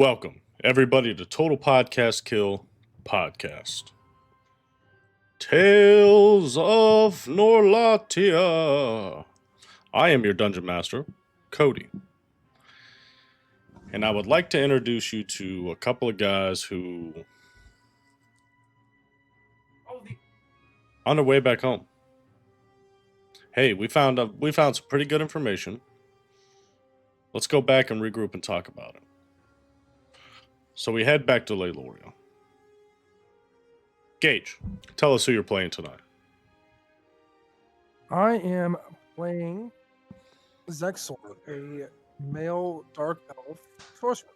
Welcome, everybody, to TotalPodcastKill podcast. Tales of Norlatia. I am your dungeon master, Cody. And I would like to introduce you to a couple of guys who, on their way back home. Hey, we found some pretty good information. Let's go back and regroup and talk about it. So we head back to Leighlorea. Gage, tell us who you're playing tonight. I am playing Zexor, a male dark elf sorcerer.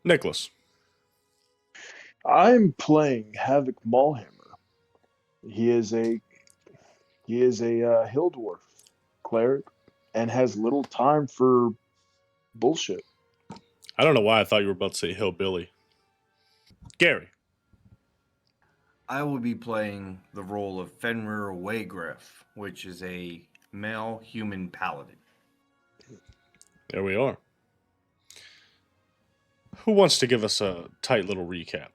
Nicholas. I'm playing Havoc Maulhammer. He is a hill dwarf cleric and has little time for bullshit. I don't know why I thought you were about to say hillbilly. Gary. I will be playing the role of Fenrir Wiegraf, which is a male human paladin. There we are. Who wants to give us a tight little recap?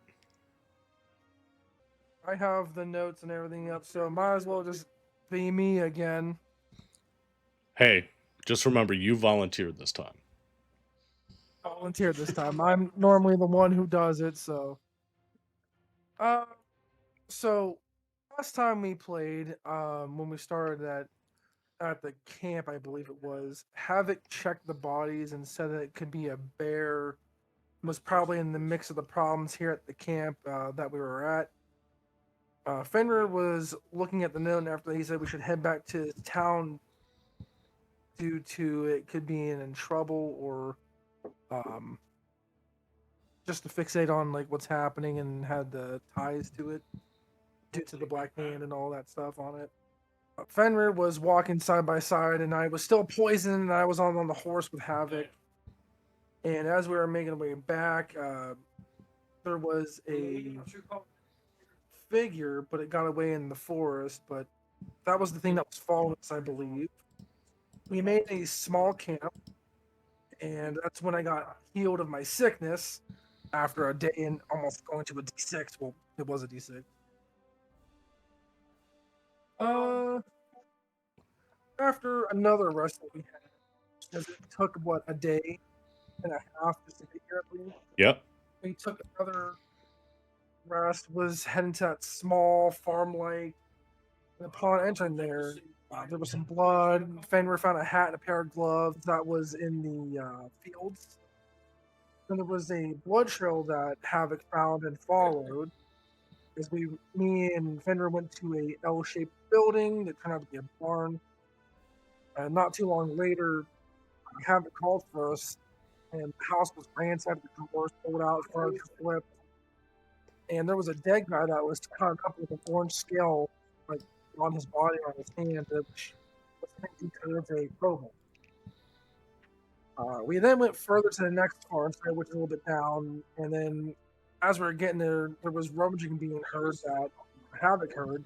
I have the notes and everything up, so might as well just be me again. Hey, just remember you volunteered this time. Volunteer this time. I'm normally the one who does it, so. So last time we played, when we started at the camp, I believe it was, Havoc checked the bodies and said that it could be a bear. Was probably in the mix of the problems here at the camp that we were at. Fenrir was looking at the note after he said we should head back to town due to it could be in trouble or just to fixate on like what's happening and had the ties to it due to the black hand and all that stuff on it. Fenrir was walking side by side and I was still poisoned and I was on the horse with Havoc. And as we were making our way back, there was a figure, but it got away in the forest. But that was the thing that was following us, I believe. We made a small camp, and that's when I got healed of my sickness after a day and almost going to a D6. Well, it was a D6. After another rest that we had, because it took, a day and a half just to get here, I believe. Yep. We took another rest, was heading to that small farm-like, and upon entering there, there was some blood. Fenrir found a hat and a pair of gloves that was in the fields. And there was a blood trail that Havoc found and followed. As me and Fenrir went to a L-shaped building that turned out to be a barn. And not too long later, Havoc called for us, and the house was ransacked, the doors pulled out, furniture flipped. And there was a dead guy that was cut up with an orange scale, like on his body, on his hand, which was thinking towards a crowbar. We then went further to the next farm, which is a little bit down, and then as we were getting there, there was rummaging being heard that Havoc heard.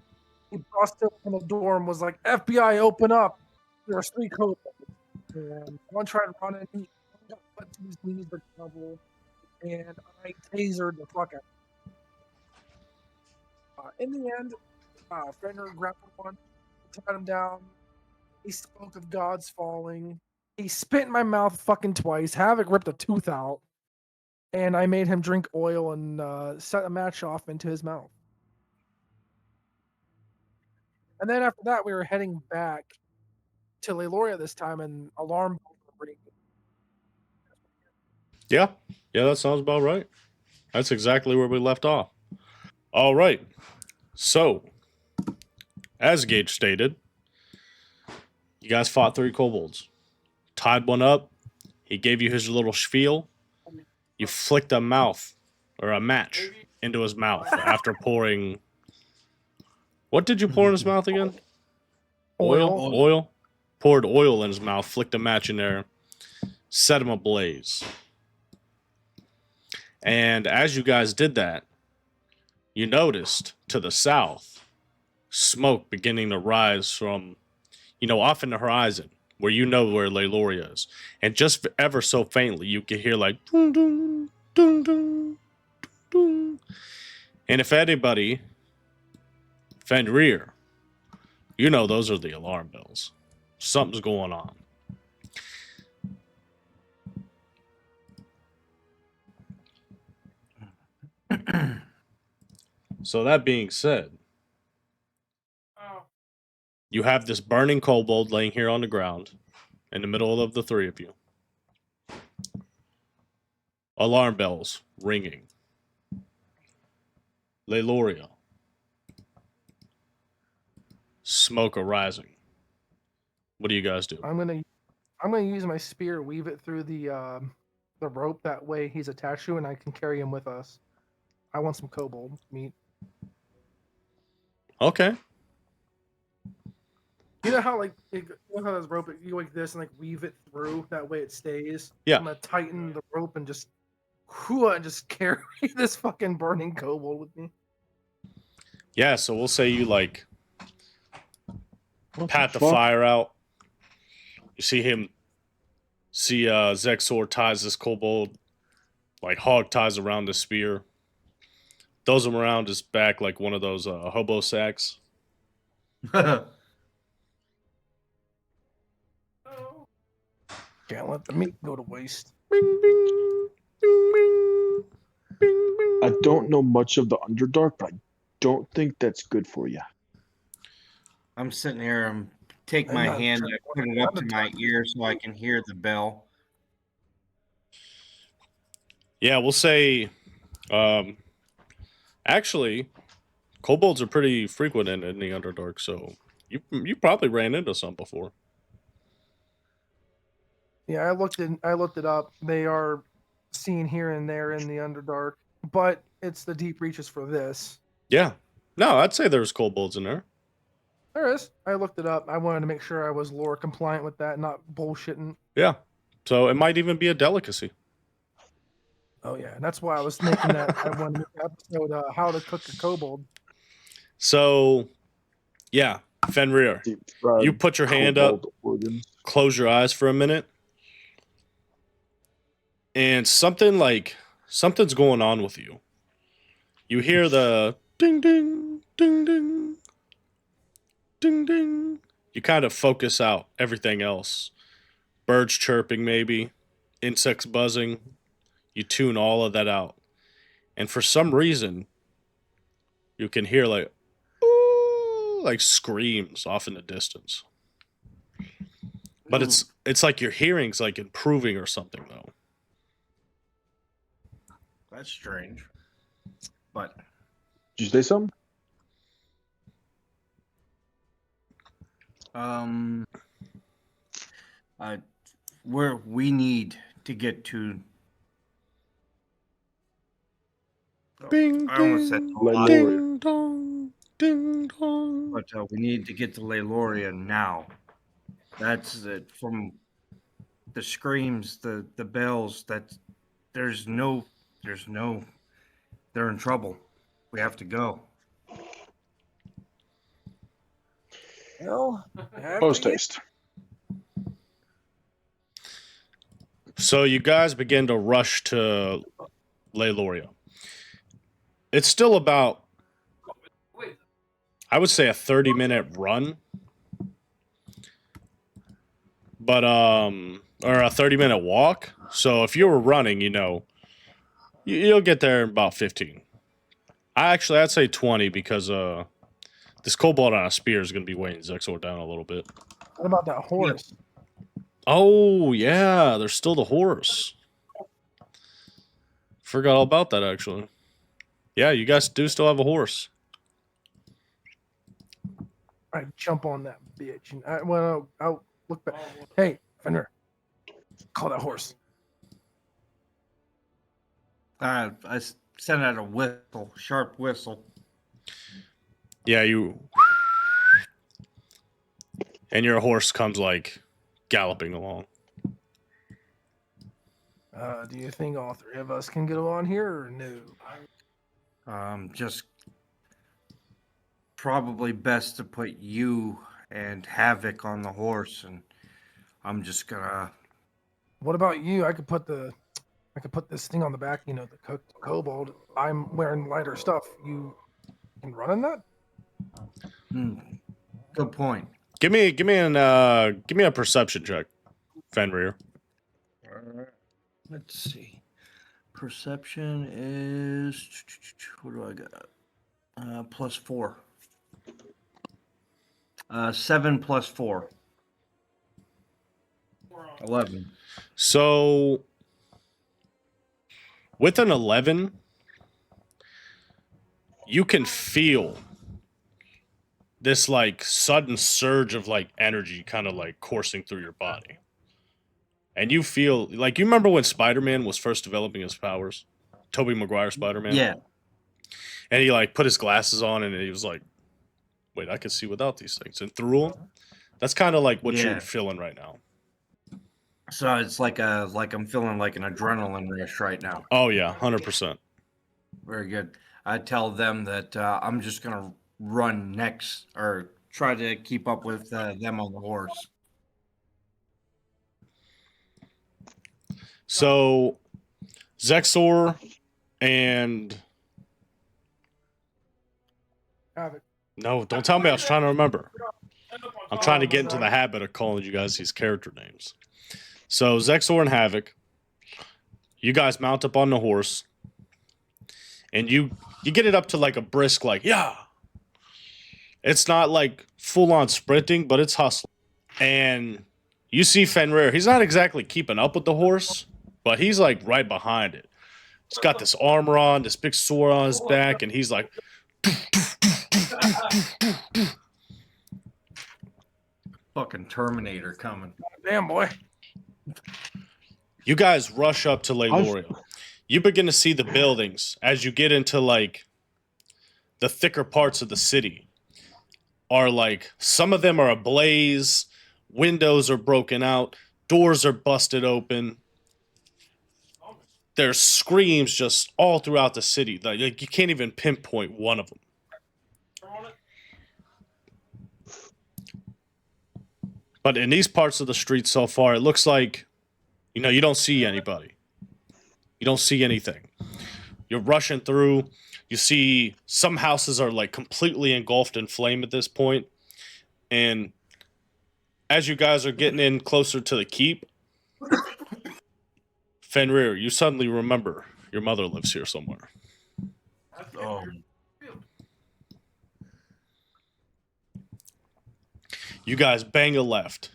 He busted in the door and was like, "FBI, open up! There's 3 kobolds." And one tried to run in, he got put to his knees with trouble, and I tasered the fuck out. In the end, Fenrir grappled one, tied him down. He spoke of gods falling. He spit in my mouth fucking twice. Havoc ripped a tooth out, and I made him drink oil and set a match off into his mouth. And then after that, we were heading back to Leighlorea this time, and alarm bells were ringing. Yeah, that sounds about right. That's exactly where we left off. All right. So, as Gage stated, you guys fought 3 kobolds. Tied one up. He gave you his little spiel. You flicked a match into his mouth after pouring... What did you pour in his mouth again? Oil? Poured oil in his mouth, flicked a match in there, set him ablaze. And as you guys did that, you noticed to the south smoke beginning to rise from, off in the horizon where you know where Leighlorea is. And just ever so faintly, you can hear like dun, dun, dun, dun, dun. And if anybody, Fenrir, you know those are the alarm bells. Something's going on. So that being said, you have this burning kobold laying here on the ground in the middle of the three of you. Alarm bells ringing. Leighlorea. Smoke arising. What do you guys do? I'm gonna use my spear, weave it through the rope. That way he's attached to, and I can carry him with us. I want some kobold meat. Okay. You know how this rope, you go like this and like weave it through. That way it stays. Yeah. I'm gonna tighten the rope and just carry this fucking burning kobold with me. Yeah, so we'll say you like What pat the fuck? fire out. You see Zexor ties this kobold, like hog ties around the spear. Throws him around his back like one of those hobo sacks. Can't let the meat go to waste. Bing, bing, bing, bing, bing, bing. I don't know much of the Underdark, but I don't think that's good for you. I'm sitting here. I'm take I'm my not hand, sure I what put it up to I'm my talking ear so I can hear the bell. Yeah, we'll say. Actually, kobolds are pretty frequent in the Underdark, so you probably ran into some before. Yeah, I looked it up. They are seen here and there in the Underdark, but it's the deep reaches for this. Yeah. No, I'd say there's kobolds in there. There is. I looked it up. I wanted to make sure I was lore compliant with that, not bullshitting. Yeah. So it might even be a delicacy. Oh yeah, and that's why I was making that. I wanted to make the episode how to cook a kobold. So, yeah, Fenrir, Deep fried you put your hand up, kobold organs. close your eyes for a minute, and something's going on with you. You hear the ding ding ding ding ding ding. You kind of focus out everything else. Birds chirping, maybe insects buzzing. You tune all of that out, and for some reason, you can hear like ooh, like screams off in the distance. But it's like your hearing's like improving or something though. That's strange. But Did you say something? where we need to get to. Bing, I almost said ding, Leighlorea. ding dong, ding dong. but we need to get to Leighlorea now. That's it. From the screams, the bells. That there's no. They're in trouble. We have to go. Well, Post haste. So you guys begin to rush to Leighlorea. It's still about, I would say, a 30-minute run. But or a 30-minute walk. So if you were running, you'll get there in about 15. I'd say 20 because this kobold on a spear is going to be weighing Zexor down a little bit. what about that horse? Oh, yeah, there's still the horse. Forgot all about that, actually. Yeah, you guys do still have a horse. I jump on that bitch, and I'll look back. Hey, Fenrir, call that horse. I sent out a whistle, sharp whistle. Yeah, and your horse comes, like, galloping along. Do you think all three of us can get on here, or no? Just probably best to put you and Havoc on the horse, and I'm just gonna. What about you? I could put this thing on the back. You know, the cooked kobold. I'm wearing lighter stuff. You can run in that. Good point. Give me a perception check, Fenrir. Let's see. Perception is what do I got? +4. 7 + 4. 11. So with an 11, you can feel this like sudden surge of like energy kind of like coursing through your body. And you feel like you remember when Spider-Man was first developing his powers? Tobey Maguire Spider-Man? Yeah. And he like put his glasses on and he was like, wait, I can see without these things. And through them. That's kind of like what Yeah. you're feeling right now. So it's like I'm feeling like an adrenaline rush right now. Oh yeah, 100%. Very good. I tell them that I'm just gonna run next or try to keep up with them on the horse. So Zexor and Havoc. no, don't tell me. I was trying to remember. I'm trying to get into the habit of calling you guys these character names. So Zexor and Havoc, you guys mount up on the horse, and you get it up to like a brisk, like, yeah. It's not like full on sprinting, but it's hustling. And you see Fenrir, he's not exactly keeping up with the horse, but he's like right behind it. He's got this armor on, this big sword on his back, and he's like Fucking Terminator coming. Damn boy. you guys rush up to Leighlorea. You begin to see the buildings as you get into like the thicker parts of the city. Are like some of them are ablaze, windows are broken out, doors are busted open. There's screams just all throughout the city. Like you can't even pinpoint one of them. But in these parts of the street so far, it looks like, you know, you don't see anybody. You don't see anything. You're rushing through. You see some houses are like completely engulfed in flame at this point. And as you guys are getting in closer to the keep, Fenrir, you suddenly remember your mother lives here somewhere. You guys bang a left,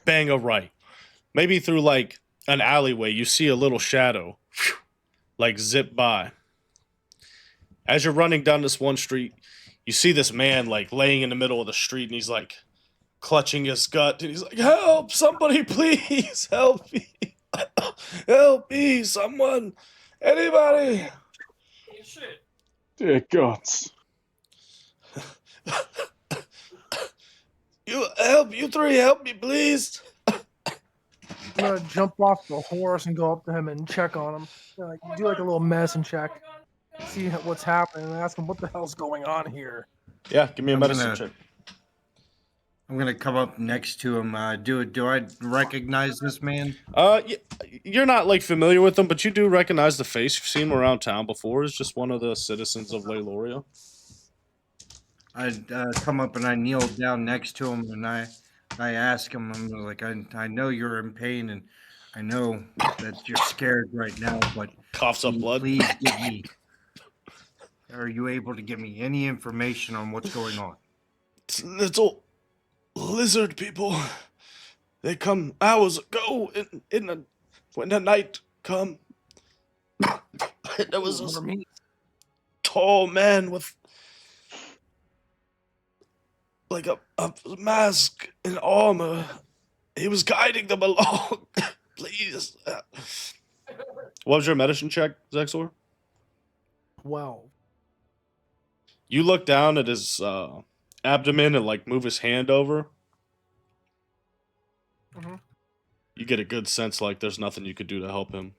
bang a right. Maybe through like an alleyway, you see a little shadow like zip by. As you're running down this one street, you see this man like laying in the middle of the street and he's like clutching his gut and he's like, help, somebody please help me. Help me, someone, anybody. Dear gods. You three, help me, please. I'm gonna jump off the horse and go up to him and check on him. Like, do like a little medicine check, see what's happening, and ask him what the hell's going on here. Yeah, give me a I'm medicine gonna- check. I'm gonna come up next to him. Do I recognize this man? You're not like familiar with him, but you do recognize the face. You've seen him around town before. He's just one of the citizens of Leighlorea. I come up and I kneel down next to him and I ask him. I'm like, I know you're in pain and I know that you're scared right now, but Coughs up can you blood. please give me. Are you able to give me any information on what's going on? Little lizard people. They come hours ago when the night come. There was this tall man with like a mask and armor. He was guiding them along. Please. What was your medicine check, Zexor? 12. You look down at his abdomen and like move his hand over. Mhm. You get a good sense like there's nothing you could do to help him.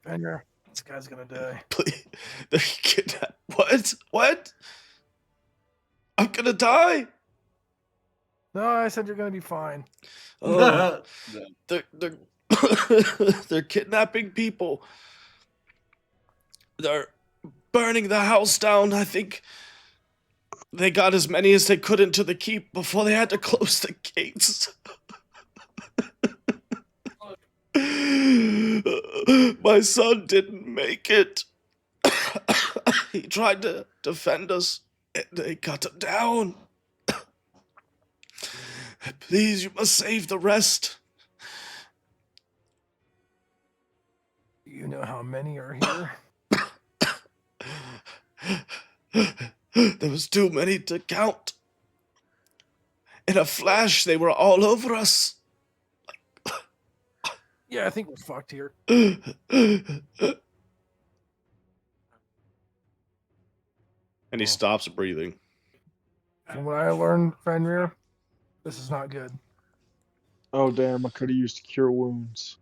Fenrir, this guy's gonna die. Please. What? I'm gonna die? No, I said you're gonna be fine. Oh, they're they're kidnapping people. They're burning the house down. I think they got as many as they could into the keep before they had to close the gates. My son didn't make it. He tried to defend us, and they cut him down. Please, you must save the rest. You know how many are here? There was too many to count. In a flash, they were all over us. Yeah, I think we're fucked here. And he stops breathing. From what I learned, Fenrir, this is not good. Oh damn! I could have used to cure wounds.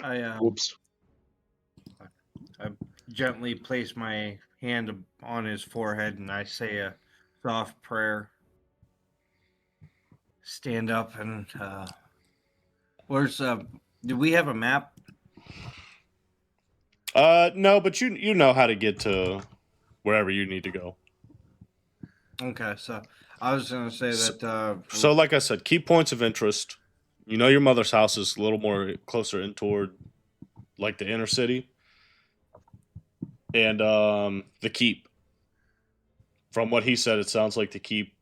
I Whoops. gently place my hand on his forehead and I say a soft prayer. Stand up and where's do we have a map? No, but you know how to get to wherever you need to go. Okay, so I was gonna say that So, like I said, key points of interest. You know your mother's house is a little more closer in toward, like, the inner city. And the keep. From what he said, it sounds like the keep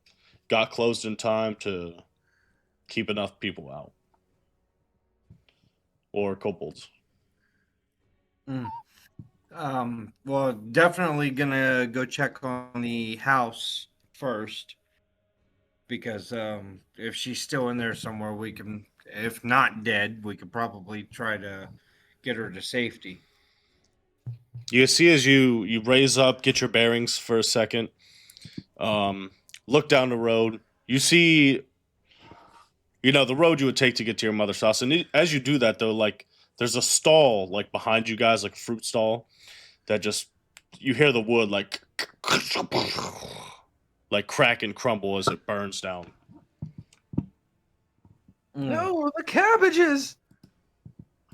got closed in time to keep enough people out. Or kobolds. well, definitely gonna go check on the house first because if she's still in there somewhere, we can, if not dead, we could probably try to get her to safety. You see as you raise up, get your bearings for a second, look down the road. You see, the road you would take to get to your mother's house. And as you do that, though, like, there's a stall, like, behind you guys, like a fruit stall, that just, you hear the wood, like crack and crumble as it burns down. No, the cabbages!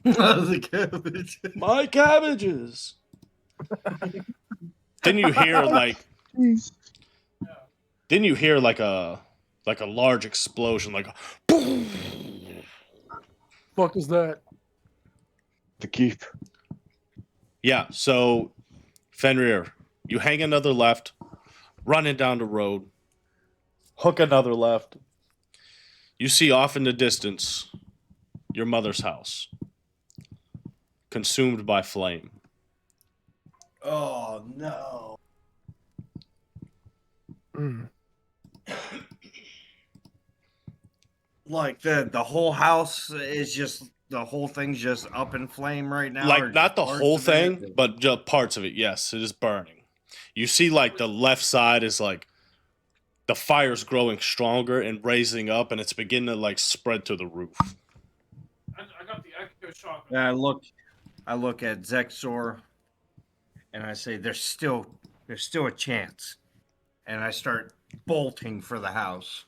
The cabbage. My cabbages! Then you hear, like, a large explosion, like, Fuck is that? The keep. yeah, so, Fenrir, you hang another left, running down the road, hook another left. You see off in the distance your mother's house, consumed by flame. Oh no. Like the whole house is just, the whole thing's just up in flame right now. Like, or not the parts whole of it? thing, but just parts of it. Yes, it is burning. You see, like, the left side is, like, the fire's growing stronger and raising up, and it's beginning to, like, spread to the roof. I got the echo shot. And I look at Zexor and I say, there's still a chance. And I start bolting for the house.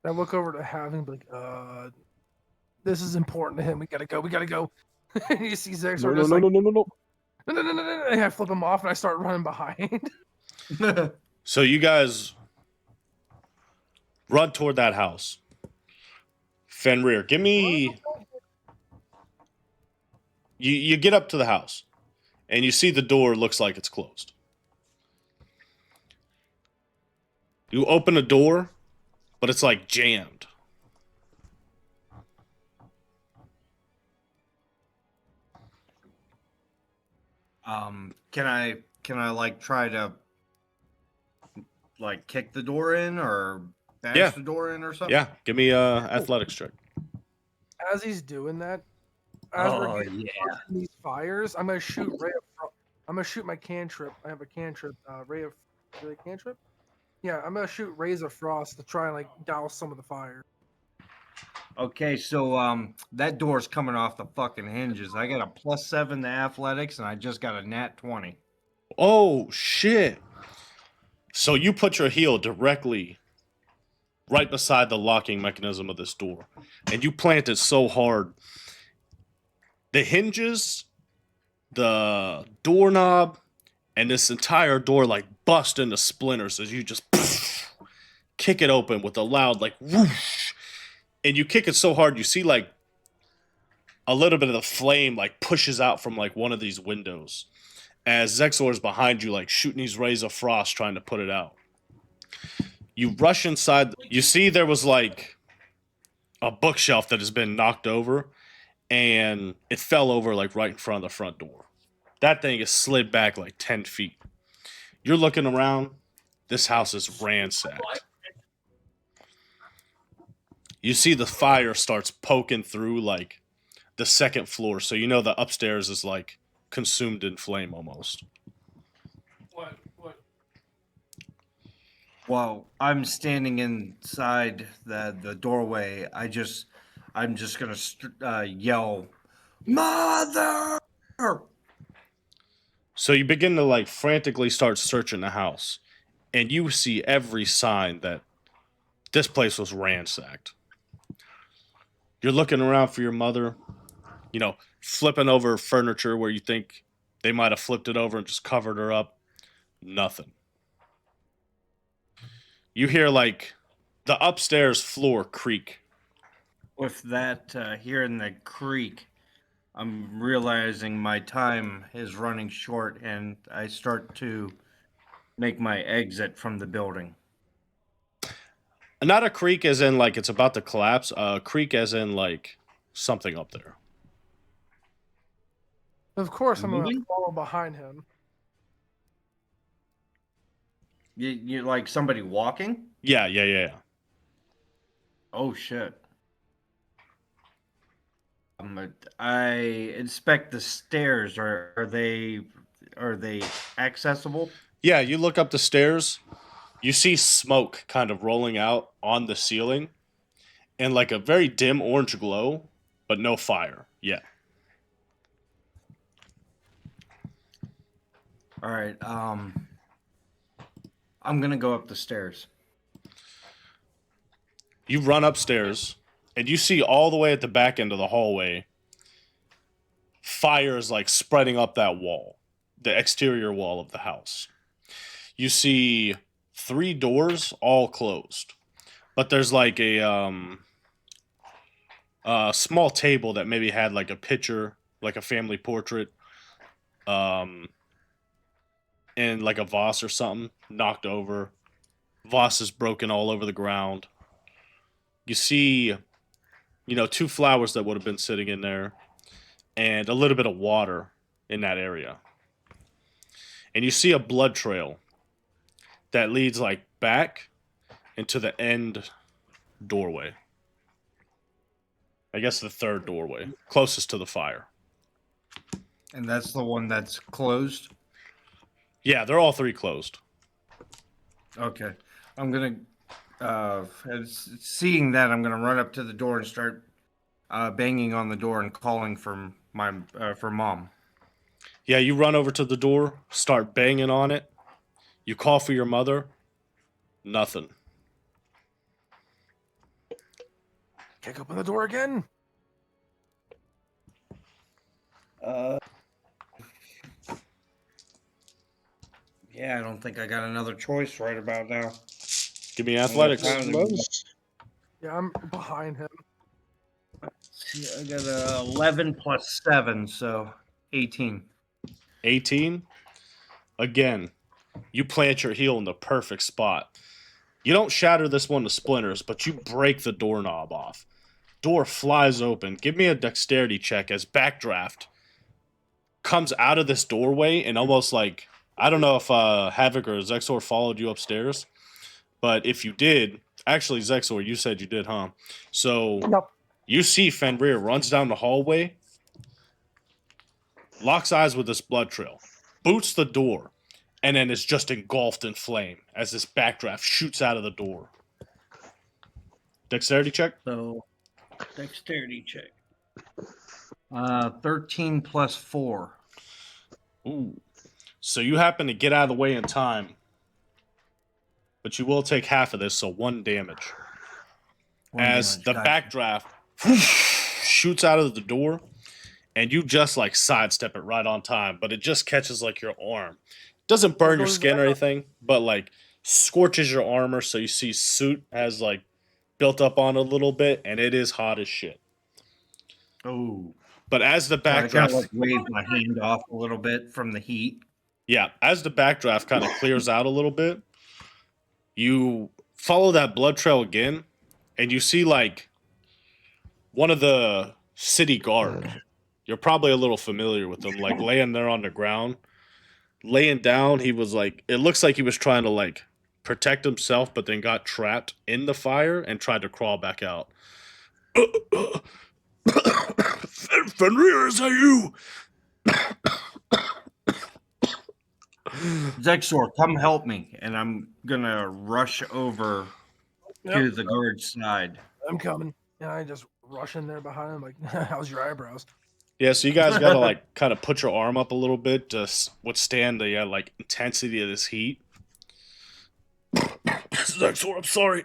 I look over to Having, like, this is important to him. We gotta go. And you see Zex No, are no, just no, like, no, no, no, no. no. And I flip him off and I start running behind. So you guys run toward that house. Fenrir, give me... You get up to the house, and you see the door looks like it's closed. You open a door, but it's, like, jammed. Can I like try to like kick the door in or bash the door in or something? Yeah, give me a athletics check. As he's doing that, as we're Oh getting yeah. these fires, I'm gonna shoot I'm gonna shoot my cantrip. I have a cantrip, ray of really cantrip. Yeah, I'm gonna shoot rays of frost to try and like douse some of the fire. Okay, so that door's coming off the fucking hinges. I got a +7 to athletics, and I just got a nat 20. Oh, shit. So you put your heel directly right beside the locking mechanism of this door, and you plant it so hard. The hinges, the doorknob, and this entire door like bust into splinters as you just kick it open with a loud like whoosh. And you kick it so hard you see like a little bit of the flame like pushes out from like one of these windows as Zexor's behind you like shooting these rays of frost trying to put it out. You rush inside. You see there was like a bookshelf that has been knocked over and it fell over like right in front of the front door. That thing is slid back like 10 feet. You're looking around. This house is ransacked. You see the fire starts poking through like the second floor, so you know the upstairs is like consumed in flame almost. What? While I'm standing inside the doorway, I'm just gonna yell, "Mother!" So you begin to like frantically start searching the house, and you see every sign that this place was ransacked. You're looking around for your mother, you know, flipping over furniture where you think they might have flipped it over and just covered her up. Nothing. You hear like the upstairs floor creak. With that, hearing the creak, I'm realizing my time is running short, and I start to make my exit from the building. Not a creak as in like it's about to collapse, a creak as in like something up there. Of course, I'm going Moving? to follow behind him. You like somebody walking? Yeah. Oh shit. I inspect the stairs. Are they accessible? Yeah, you look up the stairs, you see smoke kind of rolling out on the ceiling and like a very dim orange glow, but no fire yet. All right. I'm gonna go up the stairs. You run upstairs and you see all the way at the back end of the hallway, fire is like spreading up that wall, the exterior wall of the house. You see 3 doors all closed, but there's like a small table that maybe had like a picture, like a family portrait, and like a vase or something knocked over. Vase is broken all over the ground. You see, 2 flowers that would have been sitting in there, and a little bit of water in that area. And you see a blood trail that leads like back into the end doorway. I guess the third doorway, closest to the fire. And that's the one that's closed? Yeah, they're all 3 closed. Okay. I'm gonna seeing that, I'm gonna run up to the door and start banging on the door and calling for mom. Yeah, you run over to the door, start banging on it. You call for your mother. Nothing. Kick open the door again. Yeah, I don't think I got another choice right about now. Give me athletics. Yeah, I'm behind him. See, I got a 11 plus 7, so 18. 18. Again, you plant your heel in the perfect spot. You don't shatter this one to splinters, but you break the doorknob off. Door flies open. Give me a dexterity check as Backdraft comes out of this doorway and almost like, I don't know if Havoc or Zexor followed you upstairs, but if you did, actually Zexor, you said you did, huh? So Yep. you see Fenrir runs down the hallway, locks eyes with this blood trail, boots the door, and then is just engulfed in flame as this Backdraft shoots out of the door. Dexterity check? So, dexterity check. 13 plus 4. Ooh. So you happen to get out of the way in time but you will take half of this, so 1 damage. One As damage, the gotcha. backdraft shoots out of the door, and you just like sidestep it right on time, but it just catches like your arm. Doesn't burn your goes skin or that? anything, but like scorches your armor, so you see suit has like built up on a little bit, and it is hot as shit. Oh. But as the So I kind backdraft, of like wave my hand off a little bit from the heat. yeah, as the backdraft kind of clears out a little bit, you follow that blood trail again, and you see like one of the city guard. You're probably a little familiar with them, like laying there on the ground. Laying down, he was like, it looks like he was trying to like protect himself, but then got trapped in the fire and tried to crawl back out. Fenrir, is that you? Zexor, come help me. And I'm going to rush over to Yep, the guard's side. I'm coming. And I just rush in there behind him, like, how's your eyebrows? Yeah, so you guys got to like kind of put your arm up a little bit to withstand the like intensity of this heat. Zexor, I'm sorry.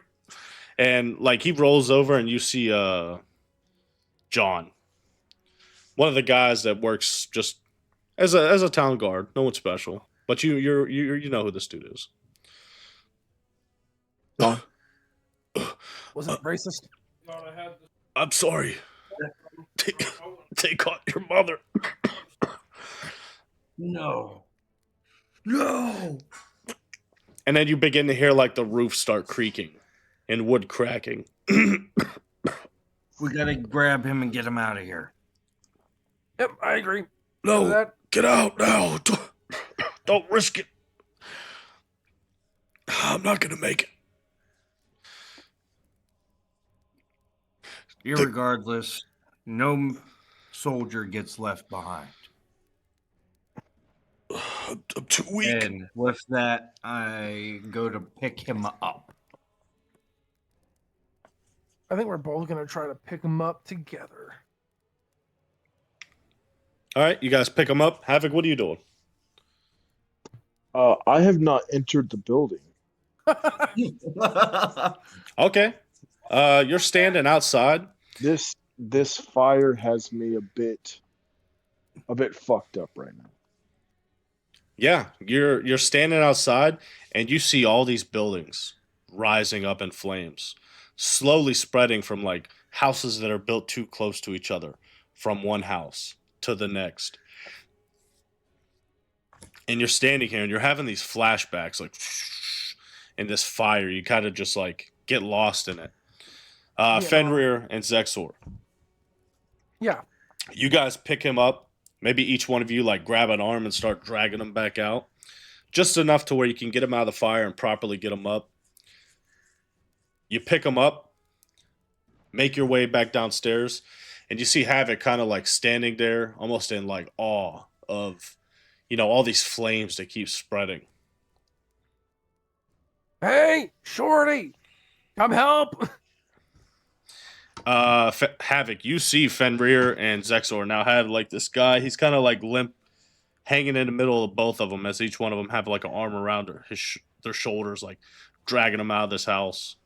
And like he rolls over and you see John, one of the guys that works just as a town guard, no one special, but you know who this dude is. John? Was it racist? Thought I had this. I'm sorry. They caught your mother. No. No. And then you begin to hear like the roof start creaking and wood cracking. We got to grab him and get him out of here. Yep, I agree. No, That get out now. Don't risk it. I'm not going to make it. Irregardless, no soldier gets left behind. I'm too weak. And with that, I go to pick him up. I think we're both gonna try to pick him up together. All right, you guys pick him up. Havoc, what are you doing? I have not entered the building. Okay. You're standing outside. This fire has me a bit fucked up right now. Yeah, you're standing outside and you see all these buildings rising up in flames, slowly spreading from like houses that are built too close to each other, from one house to the next. And you're standing here and you're having these flashbacks like in this fire. You kind of just like get lost in it. Yeah. Fenrir and Zexor. Yeah. You guys pick him up. Maybe each one of you like grab an arm and start dragging him back out. Just enough to where you can get him out of the fire and properly get him up. You pick him up, make your way back downstairs, and you see Havoc kind of like standing there almost in like awe of, you know, all these flames that keep spreading. Hey, Shorty, come help. Havoc, you see Fenrir and Zexor now have like this guy. He's kind of like limp, hanging in the middle of both of them as each one of them have like an arm around their shoulders, like dragging them out of this house.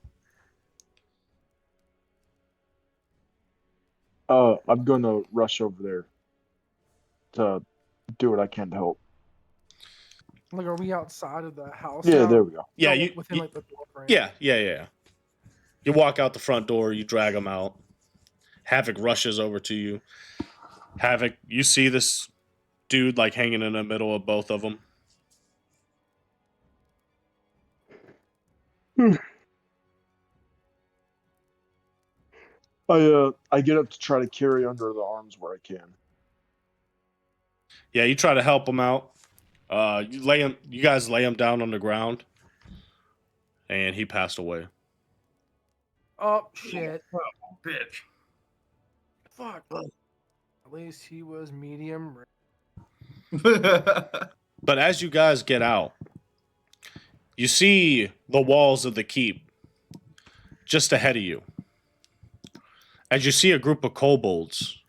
I'm gonna rush over there to do what I can to help. Like, are we outside of the house? Yeah, now? there we go. Yeah, No, you, within like the door frame. yeah. You walk out the front door, you drag them out. Havoc rushes over to you. Havoc, you see this dude like hanging in the middle of both of them. I get up to try to carry under the arms where I can. Yeah, you try to help him out. You guys lay him down on the ground, and he passed away. Oh shit! Bitch. Fuck. At least he was medium rare. But as you guys get out, you see the walls of the keep just ahead of you. As you see a group of kobolds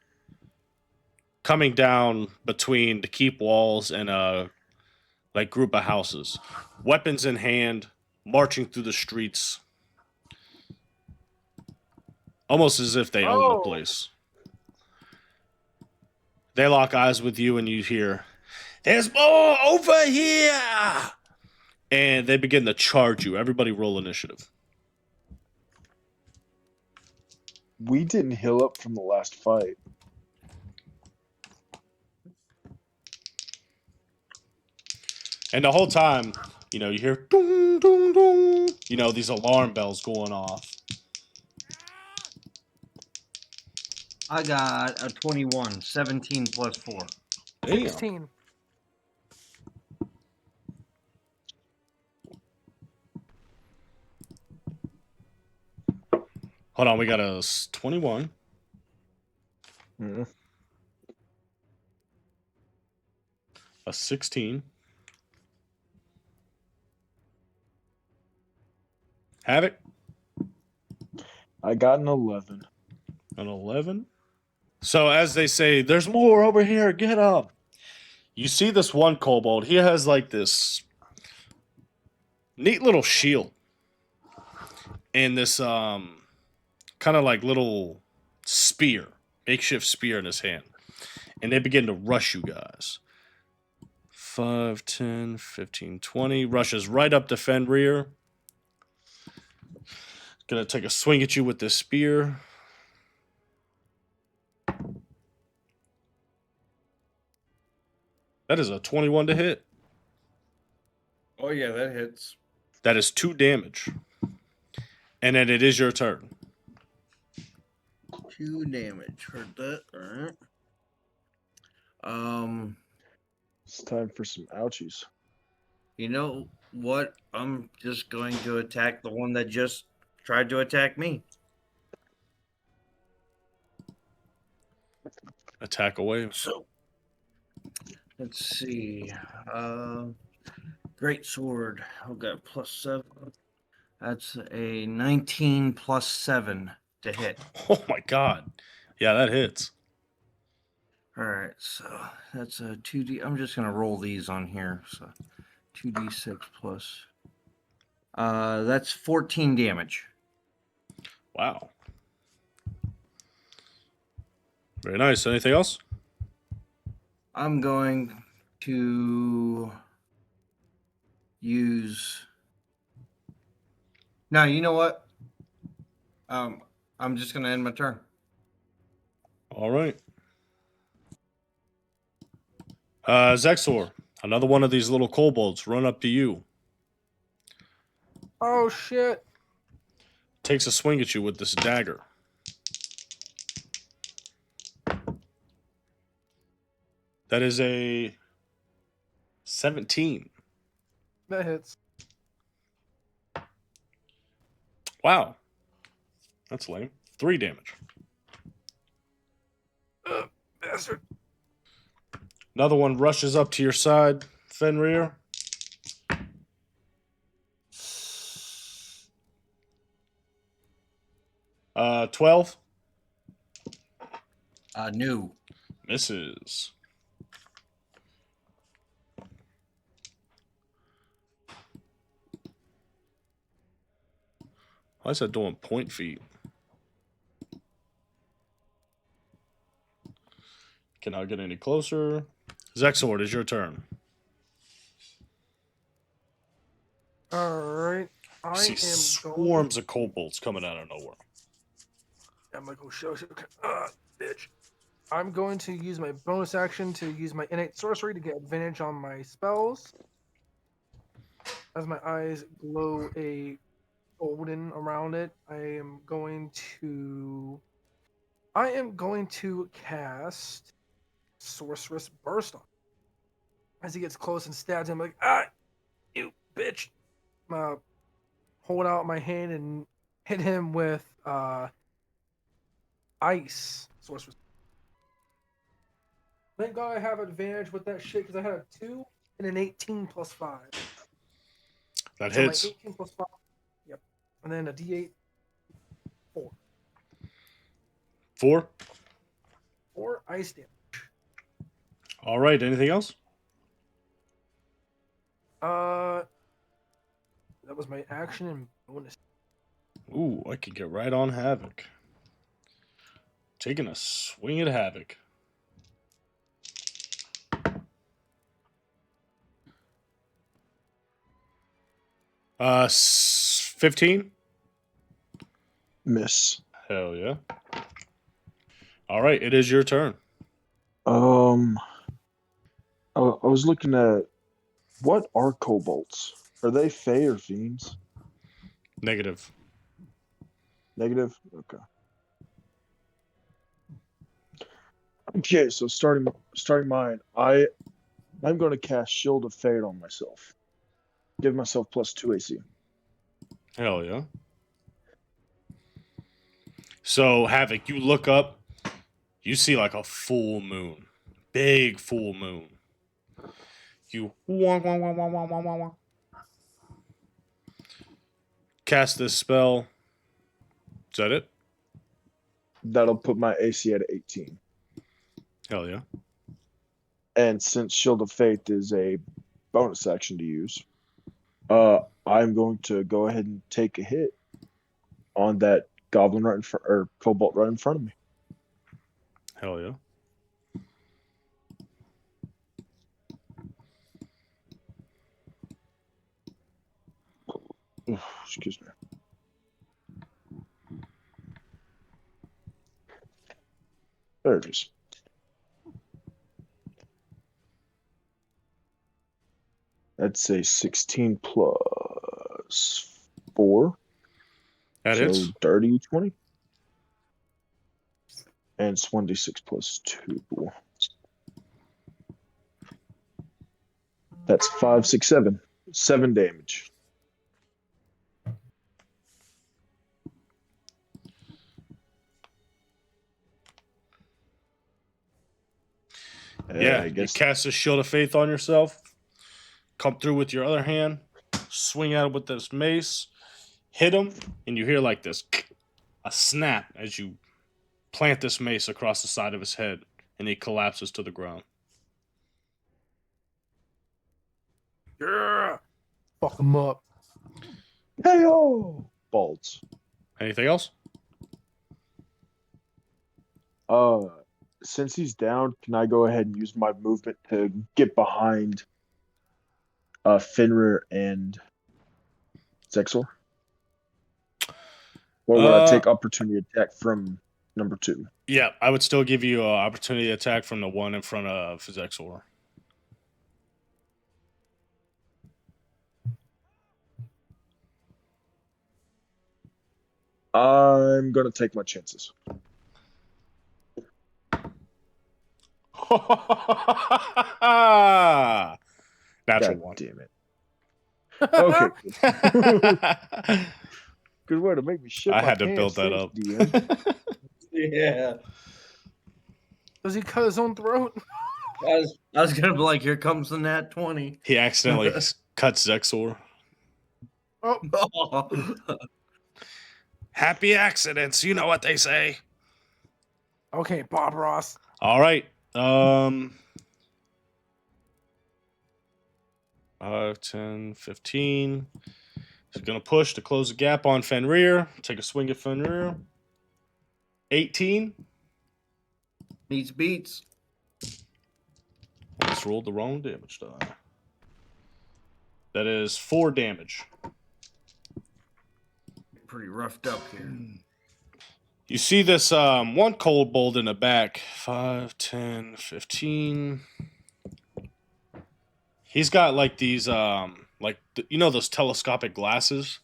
coming down between the keep walls and a like group of houses, weapons in hand, marching through the streets, almost as if they own the Oh. place. They lock eyes with you, and you hear, "There's more over here!" And they begin to charge you. Everybody roll initiative. We didn't heal up from the last fight. And the whole time, you know, you hear ding, ding, ding. You know, these alarm bells going off. I got a 21, 17 plus 4. Damn. 16. Hold on, we got a 21. Mm. A 16. Havoc, I got an 11. an 11. So as they say, there's more over here, get up. You see this one kobold, he has like this neat little shield. And this kind of like little spear, makeshift spear in his hand. And they begin to rush you guys. 5, 10, 15, 20. Rushes right up to Fenrir. Gonna take a swing at you with this spear. That is a 21 to hit. Oh, yeah, that hits. That is 2 damage. And then it is your turn. 2 damage. Heard that. All right. It's time for some ouchies. You know what? I'm just going to attack the one that just tried to attack me. Attack away. So, let's see. Great sword. I've got +7. That's a 19 plus 7 to hit. Oh my god. Yeah, that hits. All right, so that's a 2d. I'm just gonna roll these on here. So 2d6 plus. That's 14 damage. Wow. Very nice. Anything else? I'm going to use. No, you know what? I'm just gonna end my turn. All right. Zexor, another one of these little kobolds run up to you. Oh shit. Takes a swing at you with this dagger. That is a 17. That hits. Wow. That's lame. 3 damage. Bastard. Another one rushes up to your side, Fenrir. Uh, 12. No. Misses. Why is that doing point feet? Can I get any closer? Zexor, it's your turn. Alright. I See am going. swarms of kobolds coming out of nowhere. I'm gonna go show. Bitch. I'm going to use my bonus action to use my innate sorcery to get advantage on my spells. As my eyes glow a golden around it, I am going to cast Sorceress Burst on him. As he gets close and stabs him, like, you bitch. Hold out my hand and hit him with Ice Sorceress. Thank God I have advantage with that shit because I had a 2 and an 18 plus 5. That So hits. my 18 plus 5. Yep. And then a D8. 4. 4. 4 ice damage. All right. Anything else? That was my action and bonus. Ooh, I could get right on Havoc. Taking a swing at Havoc. Uh, 15? Miss. Hell yeah. All right, it is your turn. I was looking at what are kobolds? Are they Fey or fiends? Negative. Negative? Okay. Okay, so starting mine, I'm going to cast Shield of Fate on myself. Give myself +2 AC. Hell yeah. So, Havoc, you look up, you see like a full moon. Big full moon. You cast this spell. Is that it? That'll put my AC at 18. Hell yeah. And since Shield of Faith is a bonus action to use, I'm going to go ahead and take a hit on that goblin right in front, or kobold right in front of me. Hell yeah. Oof, excuse me. There it is. That's a 16 plus 4. That So hits. dirty 20. And it's 1d6 plus 2. That's 5, 6, 7. 7 damage. Yeah, I you guess cast a Shield of Faith on yourself. Come through with your other hand. Swing at him with this mace. Hit him, and you hear like this, a snap as you plant this mace across the side of his head, and he collapses to the ground. Yeah. Fuck him up. Hey-oh! Balls. Anything else? Since he's down, can I go ahead and use my movement to get behind Fenrir and Zexor? Or would I take opportunity attack from number 2? Yeah, I would still give you an opportunity attack from the one in front of Zexor. I'm gonna take my chances. Natural God one. damn it. Okay. Good way to make me shit I my had to pants. build that Thanks, up. DM. Yeah. Does he cut his own throat? I was gonna be like, here comes the nat 20. He accidentally cuts Zexor. Oh, Happy accidents, you know what they say. okay, Bob Ross. All right. 10, 15. He's going to push to close the gap on Fenrir. Take a swing at Fenrir. 18. Meets beats. I just rolled the wrong damage die. That is 4 damage. Pretty roughed up here. You see this one kobold in the back. 5, 10, 15. He's got like these, those telescopic glasses?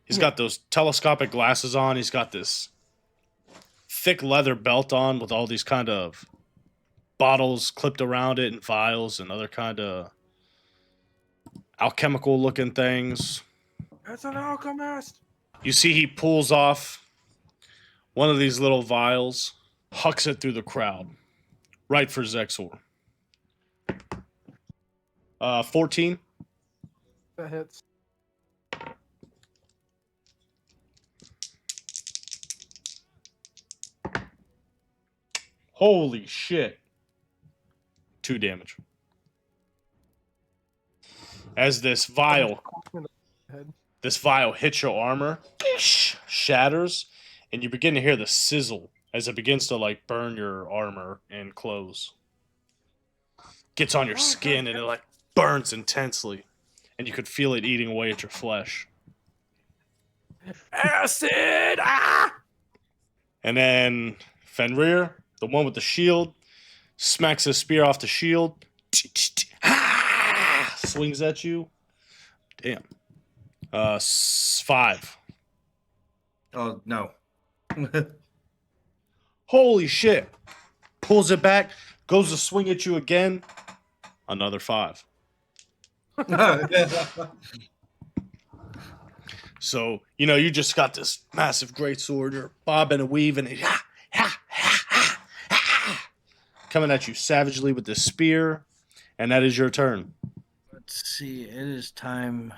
He's got those telescopic glasses on. He's got this thick leather belt on with all these kind of bottles clipped around it and vials and other kind of alchemical looking things. That's an alchemist. You see he pulls off one of these little vials, hucks it through the crowd, right for Zexor. 14. That hits. Holy shit. 2 damage. As this vial Head. This vial hits your armor, shatters, and you begin to hear the sizzle as it begins to like burn your armor and clothes. Gets on your skin and it like burns intensely, and you could feel it eating away at your flesh. Acid! Ah! And then Fenrir, the one with the shield, smacks his spear off the shield, swings at you. Damn. 5. Oh no. Holy shit. Pulls it back, goes to swing at you again. Another 5. So, you just got this massive greatsword. You're bobbing and weaving. And coming at you savagely with this spear. And that is your turn. Let's see. It is time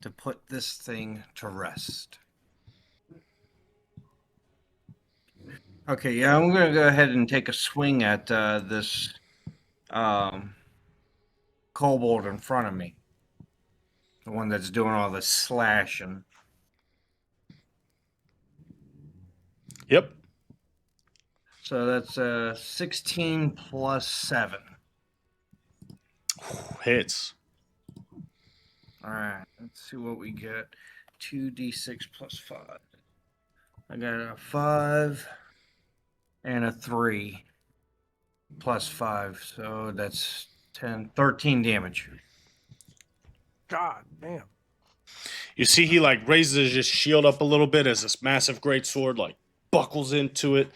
to put this thing to rest. Okay, yeah, I'm going to go ahead and take a swing at this kobold in front of me. The one that's doing all the slashing. Yep. So that's 16 plus 7. Hits. All right, let's see what we get. 2d6 plus 5. I got a 5 and a 3 plus 5. So that's 13 damage. God damn. You see he like raises his shield up a little bit as this massive greatsword like buckles into it.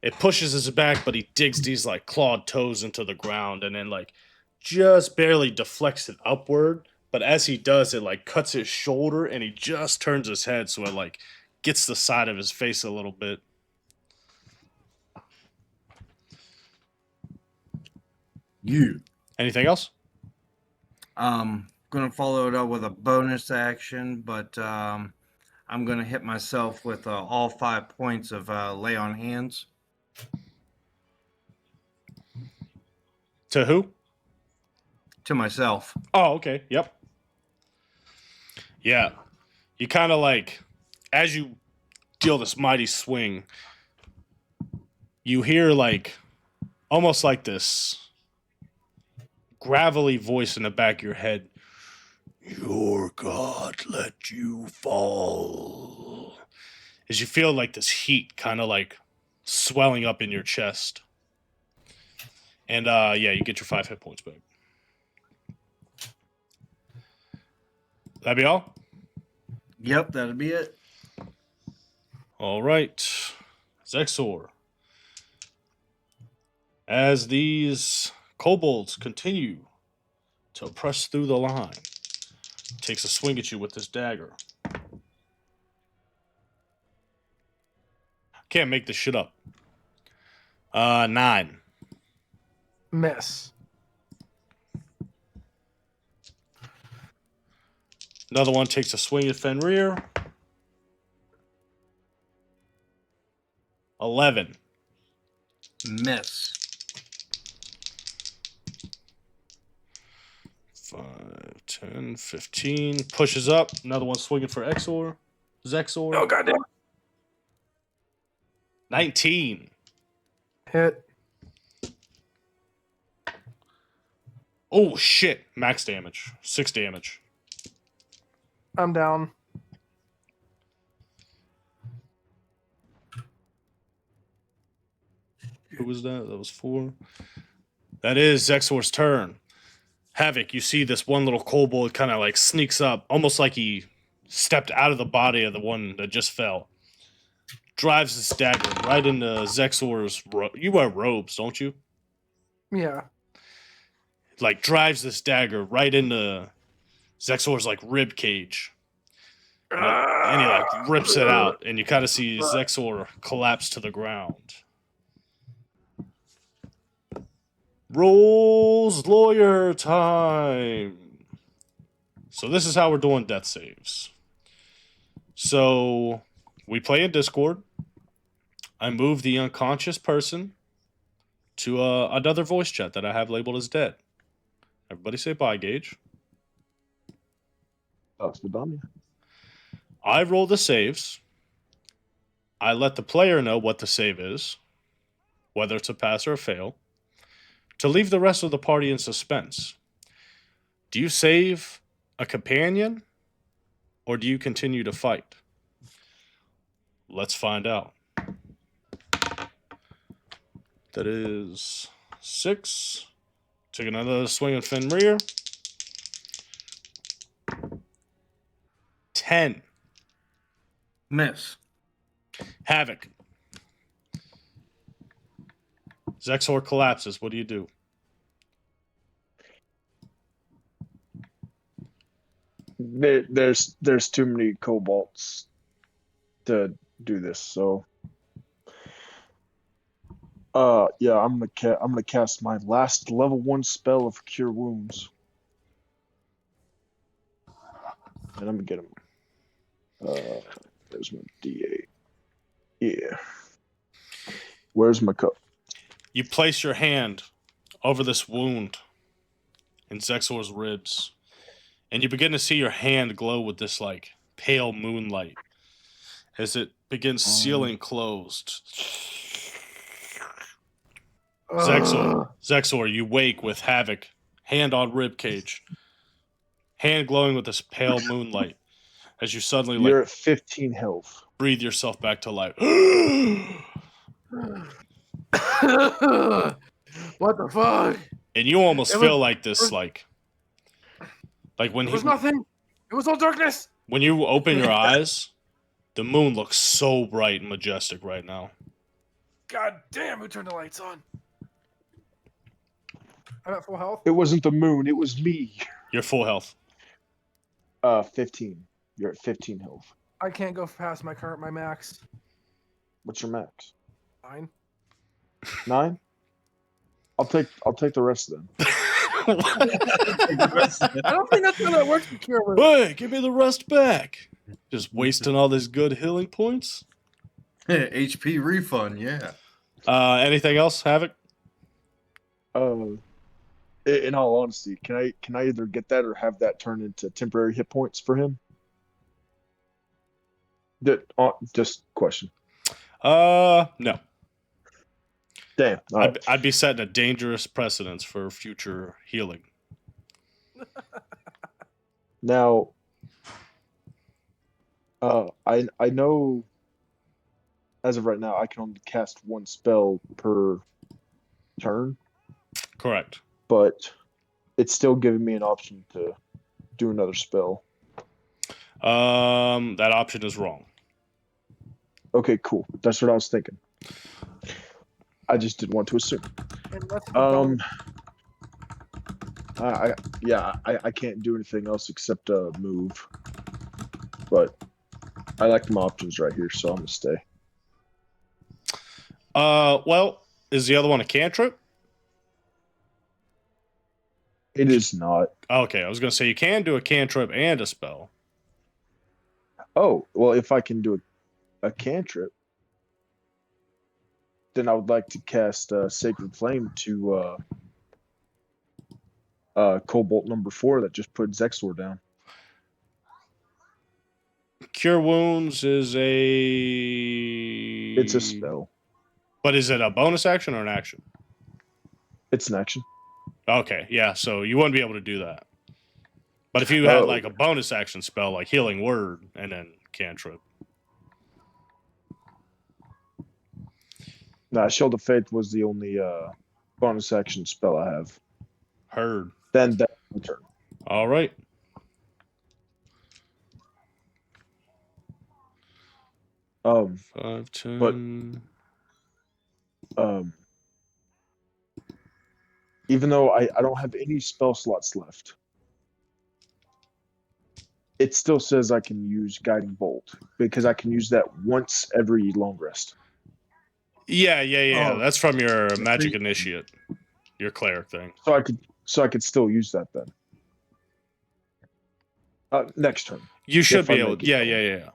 It pushes his back, but he digs these like clawed toes into the ground and then like just barely deflects it upward. But as he does, it like cuts his shoulder and he just turns his head so it like gets the side of his face a little bit. You. Anything else? Gonna follow it up with a bonus action, but I'm gonna hit myself with all 5 points of lay on hands. To who? To myself. Oh, okay. Yep. Yeah. You kind of like, as you deal this mighty swing, you hear like, almost like this gravelly voice in the back of your head. Your God let you fall. As you feel like this heat kind of like swelling up in your chest. And yeah, you get your 5 hit points back. That be all? Yep, that'll be it. All right. Zexor. As these kobolds continue to press through the line, takes a swing at you with this dagger. Can't make this shit up. 9. Miss. Another one takes a swing at Fenrir. 11. Miss. 5, 10, 15. Pushes up. Another one swinging for Zexor. Oh, goddamn. 19. Hit. Oh, shit. Max damage. 6 damage. I'm down. Who was that? That was 4. That is Zexor's turn. Havoc, you see this one little kobold kind of like sneaks up, almost like he stepped out of the body of the one that just fell. Drives his dagger right into Zexor's... You wear robes, don't you? Yeah. Like, drives this dagger right into Zexor's, like, rib cage. And he, like, rips it out, and you kind of see Zexor collapse to the ground. Rolls lawyer time. So this is how we're doing death saves. So we play in Discord. I move the unconscious person to another voice chat that I have labeled as dead. Everybody say bye, Gage. Spadamia. I roll the saves. I let the player know what the save is, whether it's a pass or a fail, to leave the rest of the party in suspense. Do you save a companion, or do you continue to fight? Let's find out. That is 6. Take another swing at Fenrir. 10. Miss. Havoc. Zexor collapses. What do you do? There's too many kobolds to do this, so yeah, I'm gonna cast my last level 1 spell of Cure Wounds, and I'm gonna get him. There's my D8. Yeah. Where's my cup? You place your hand over this wound in Zexor's ribs, and you begin to see your hand glow with this like pale moonlight as it begins sealing closed. Zexor, you wake with Havoc, hand on rib cage, hand glowing with this pale moonlight, as you suddenly You're at 15 health. breathe yourself back to life. What the fuck? And you almost It feel was- like this, like when It was nothing. It was all darkness. when you open your eyes, the moon looks so bright and majestic right now. God damn, who turned the lights on? I'm at full health. It wasn't the moon, it was me. You're full health. 15. You're at 15 health. I can't go past my max. What's your max? 9. 9? I'll take the rest of them. I don't think that's how that works with Cure Wounds. Hey, give me the rest back. Just wasting all these good healing points. HP refund, yeah. Anything else, Havoc? In all honesty, can I either get that or have that turn into temporary hit points for him? Just question. No. Damn. All right. I'd be setting a dangerous precedence for future healing. Now, I know as of right now I can only cast 1 spell per turn, Correct. but it's still giving me an option to do another spell. That option is wrong. Okay, cool. That's what I was thinking. I just didn't want to assume. Unless you don't. I can't do anything else except move. But I like my options right here, so I'm gonna stay. Well, is the other one a cantrip? It is not. Okay, I was gonna say you can do a cantrip and a spell. Oh, well, if I can do a cantrip, then I would like to cast Sacred Flame to Cobalt number 4 that just put Zexor down. Cure Wounds is It's a spell. But is it a bonus action or an action? It's an action. Okay, yeah, so you wouldn't be able to do that. But if you had like a bonus action spell like Healing Word and then cantrip. Nah, Shield of Faith was the only bonus action spell I have. Heard. Then that's my turn. All right. Um, 5, 10. Even though I don't have any spell slots left, it still says I can use Guiding Bolt because I can use that once every long rest. Yeah. Oh. That's from your Magic Initiate, your cleric thing. So I could still use that then. Next turn. You should If be I able. make it Yeah.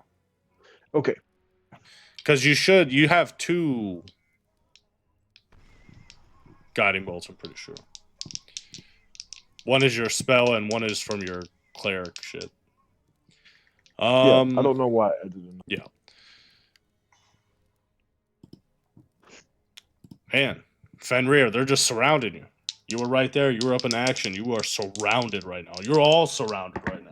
Okay. Because you have 2 guiding bolts, I'm pretty sure. One is your spell and one is from your cleric shit. Yeah, I don't know why I didn't. Yeah. Man, Fenrir, they're just surrounding you. You were right there. You were up in action. You are surrounded right now. You're all surrounded right now.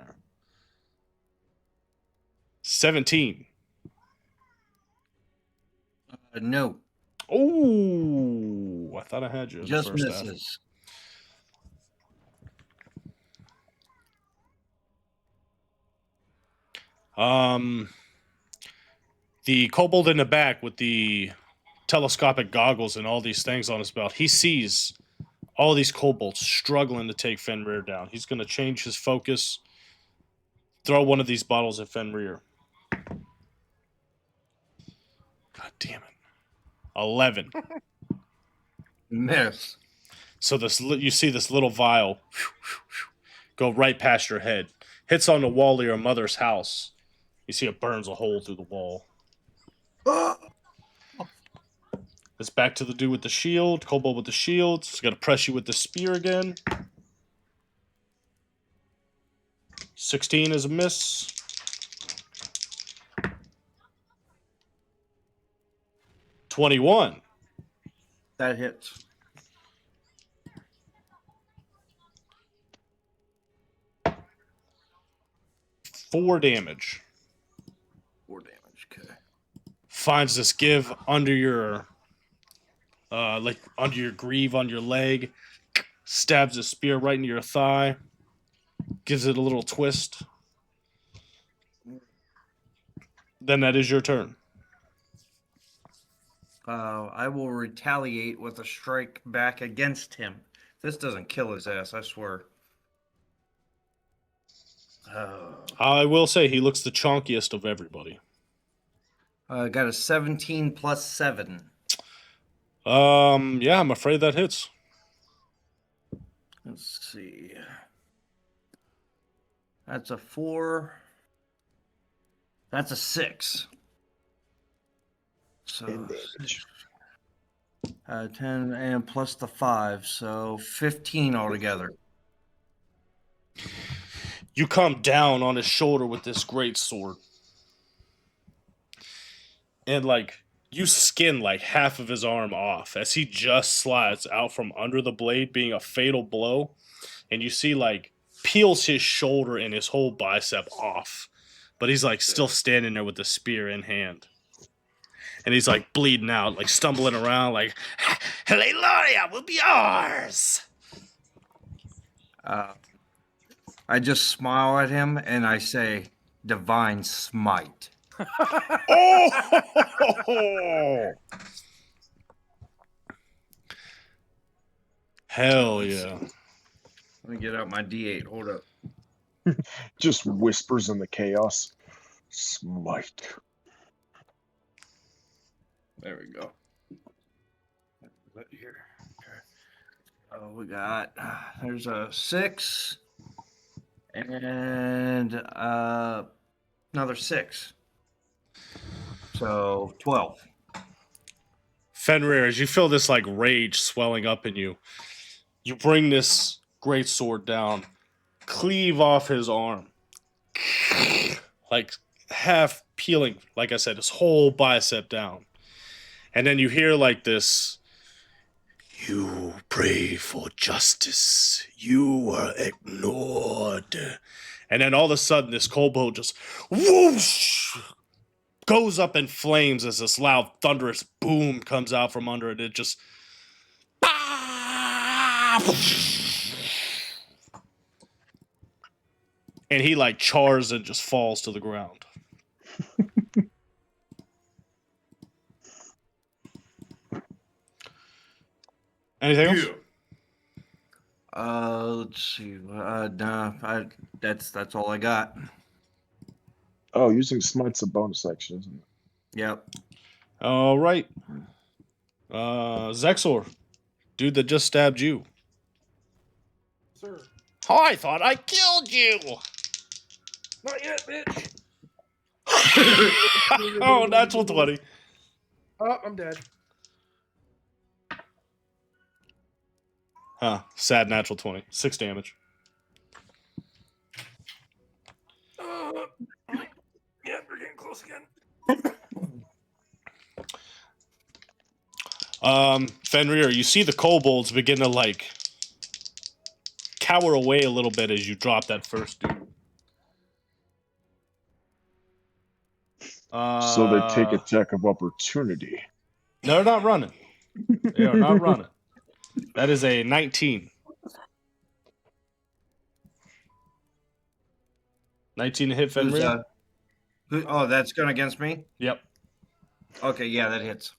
17. No. Oh, I thought I had you in Just the first half. misses. The kobold in the back with the telescopic goggles and all these things on his belt, he sees all these kobolds struggling to take Fenrir down. He's going to change his focus, throw one of these bottles at Fenrir. God damn it. 11. Miss. So you see this little vial go right past your head. Hits on the wall of your mother's house. You see it burns a hole through the wall. It's back to the dude with the shield. Kobold with the shield. He's going to press you with the spear again. 16 is a miss. 21. That hits. Four damage. 4 damage. Okay. Finds this give under your under your greave on your leg. Stabs his spear right into your thigh. Gives it a little twist. Then that is your turn. I will retaliate with a strike back against him. This doesn't kill his ass, I swear. I will say he looks the chonkiest of everybody. Got a 17 plus 7. Yeah, I'm afraid that hits. Let's see. That's a 4. That's a 6. So 10 and plus the 5, so 15 altogether. You come down on his shoulder with this great sword. And you skin half of his arm off as he just slides out from under the blade, being a fatal blow. And you see peels his shoulder and his whole bicep off. But he's still standing there with the spear in hand. And he's bleeding out, stumbling around, Leighlorea will be ours. I just smile at him and I say, "Divine smite." Oh! Hell yeah. Let me get out my D8. Hold up. Just whispers in the chaos. Smite. There we go. Right here. Okay. Oh, we got there's a 6 and another 6. So 12. Fenrir, as you feel this rage swelling up in you, you bring this great sword down, cleave off his arm, half peeling, like I said, his whole bicep down. And then you hear this, "You pray for justice. You were ignored." And then all of a sudden, this kobold just whoosh goes up in flames as this loud, thunderous boom comes out from under it. It just and he chars and just falls to the ground. Anything else? Let's see. Nah, that's all I got. Oh, using smite's a bonus action, isn't it? Yep. All right. Zexor, dude that just stabbed you. Sir. Oh, I thought I killed you. Not yet, bitch. Oh, natural 20. Oh, I'm dead. Huh. Sad natural 20. 6 damage. Fenrir, you see the kobolds begin to like cower away a little bit as you drop that first dude. So they take attack of opportunity. No, they're not running. They are not running. That is a 19. 19 to hit Fenrir? That's going against me? Yep. Okay, yeah, that hits.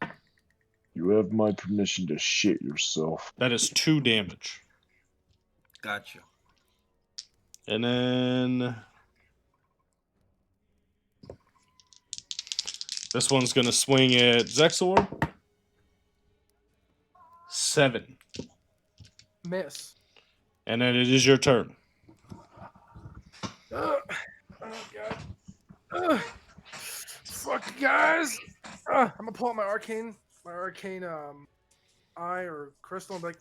You have my permission to shit yourself. That is 2 damage. Gotcha. And then this one's going to swing at Zexor. 7. Miss. And then it is your turn. Oh god. Fuck you guys. I'm gonna pull out my arcane eye or crystal and be like,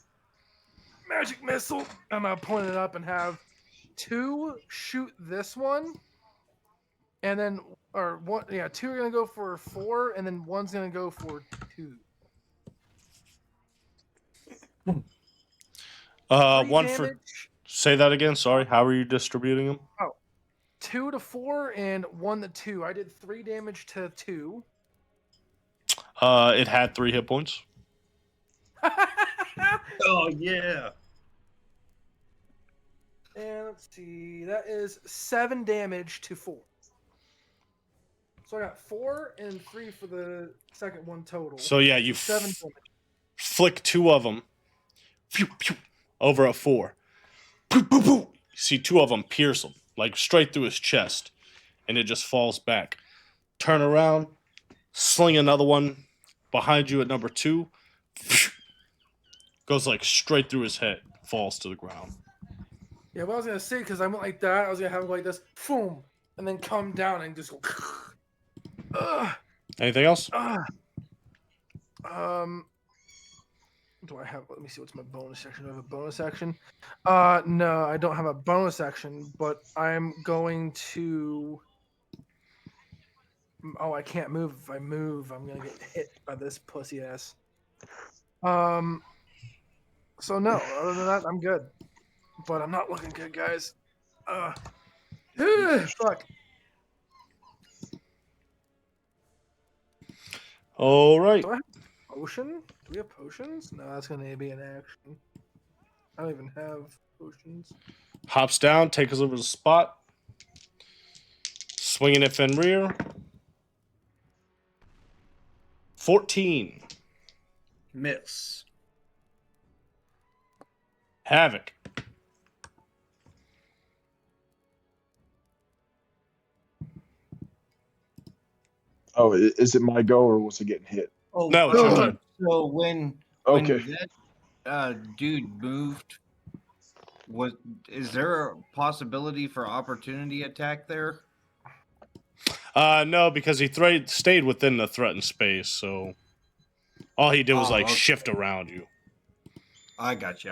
magic missile. I'm gonna point it up and have 2 shoot this one, and then 2 are gonna go for 4, and then 1's gonna go for 2. 3 one for. damage. Say that again. Sorry. How are you distributing them? 2 to 4 and 1 to 2. I did 3 damage to 2. It had 3 hit points. Oh, yeah. And let's see, that is 7 damage to 4. So I got 4 and 3 for the second one total. So yeah, you 7 damage. flick 2 of them pew, pew, over a 4. Pew, pew, pew. You see 2 of them pierce him, like straight through his chest, and it just falls back. Turn around, sling another one behind you at number 2. Goes like straight through his head, falls to the ground. Yeah, what I was gonna say, because I went like that, I was gonna have it like this, boom, and then come down and just go. Anything else? Do I have? Let me see. What's my bonus section? Do I have a bonus section? No, I don't have a bonus section, but I'm going to. Oh, I can't move. If I move, I'm gonna get hit by this pussy ass. So no, other than that, I'm good. But I'm not looking good, guys. Fuck. All right. Do I have potion? Do we have potions? No, that's gonna be an action. I don't even have potions. Hops down, takes over the spot. Swinging at Fenrir. 14. Miss. Havoc. Oh, is it my go or was it getting hit? Oh, No, it's your turn. So when Okay. that dude moved, is there a possibility for opportunity attack there? No, because he stayed within the threatened space, so all he did was Okay. shift around you. I got you.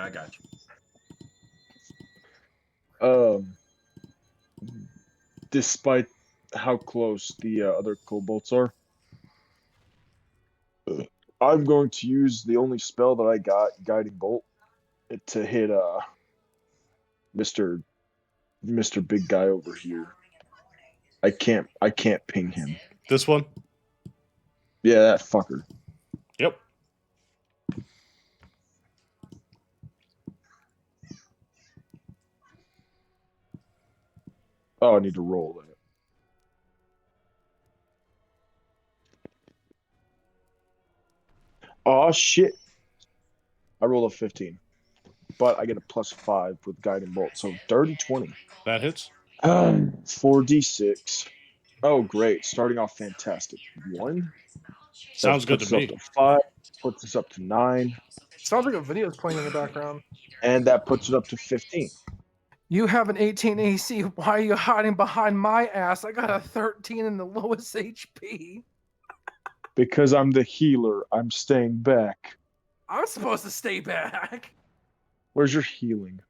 Despite how close the other kobolds are, I'm going to use the only spell that I got, Guiding Bolt, to hit Mr. Big Guy over here. I can't ping him. This one? Yeah, that fucker. Yep. Oh, I need to roll that. Oh shit! I rolled a 15, but I get a +5 with Guiding Bolt, so dirty 20. That hits. 4d6. Oh, great! Starting off fantastic. 1. Sounds good puts to us me. up to 5. Puts us up to 9, Sounds like a video is playing in the background. and that puts it up to 15. You have an 18 AC. Why are you hiding behind my ass? I got a 13 in the lowest HP. Because I'm the healer, I'm staying back. I'm supposed to stay back. Where's your healing?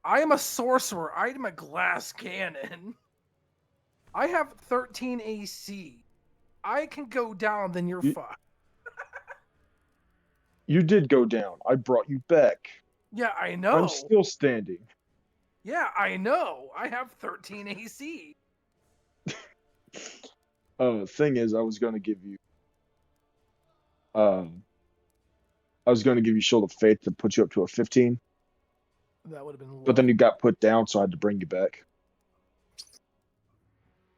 I am a sorcerer. I am a glass cannon. I have 13 AC. I can go down, then you're You- fucked. You did go down. I brought you back. Yeah, I know. I'm still standing. Yeah, I know. I have 13 AC. Thing is, I was gonna give you um Shield of Faith to put you up to a 15, That would have been. but then you got put down, so I had to bring you back.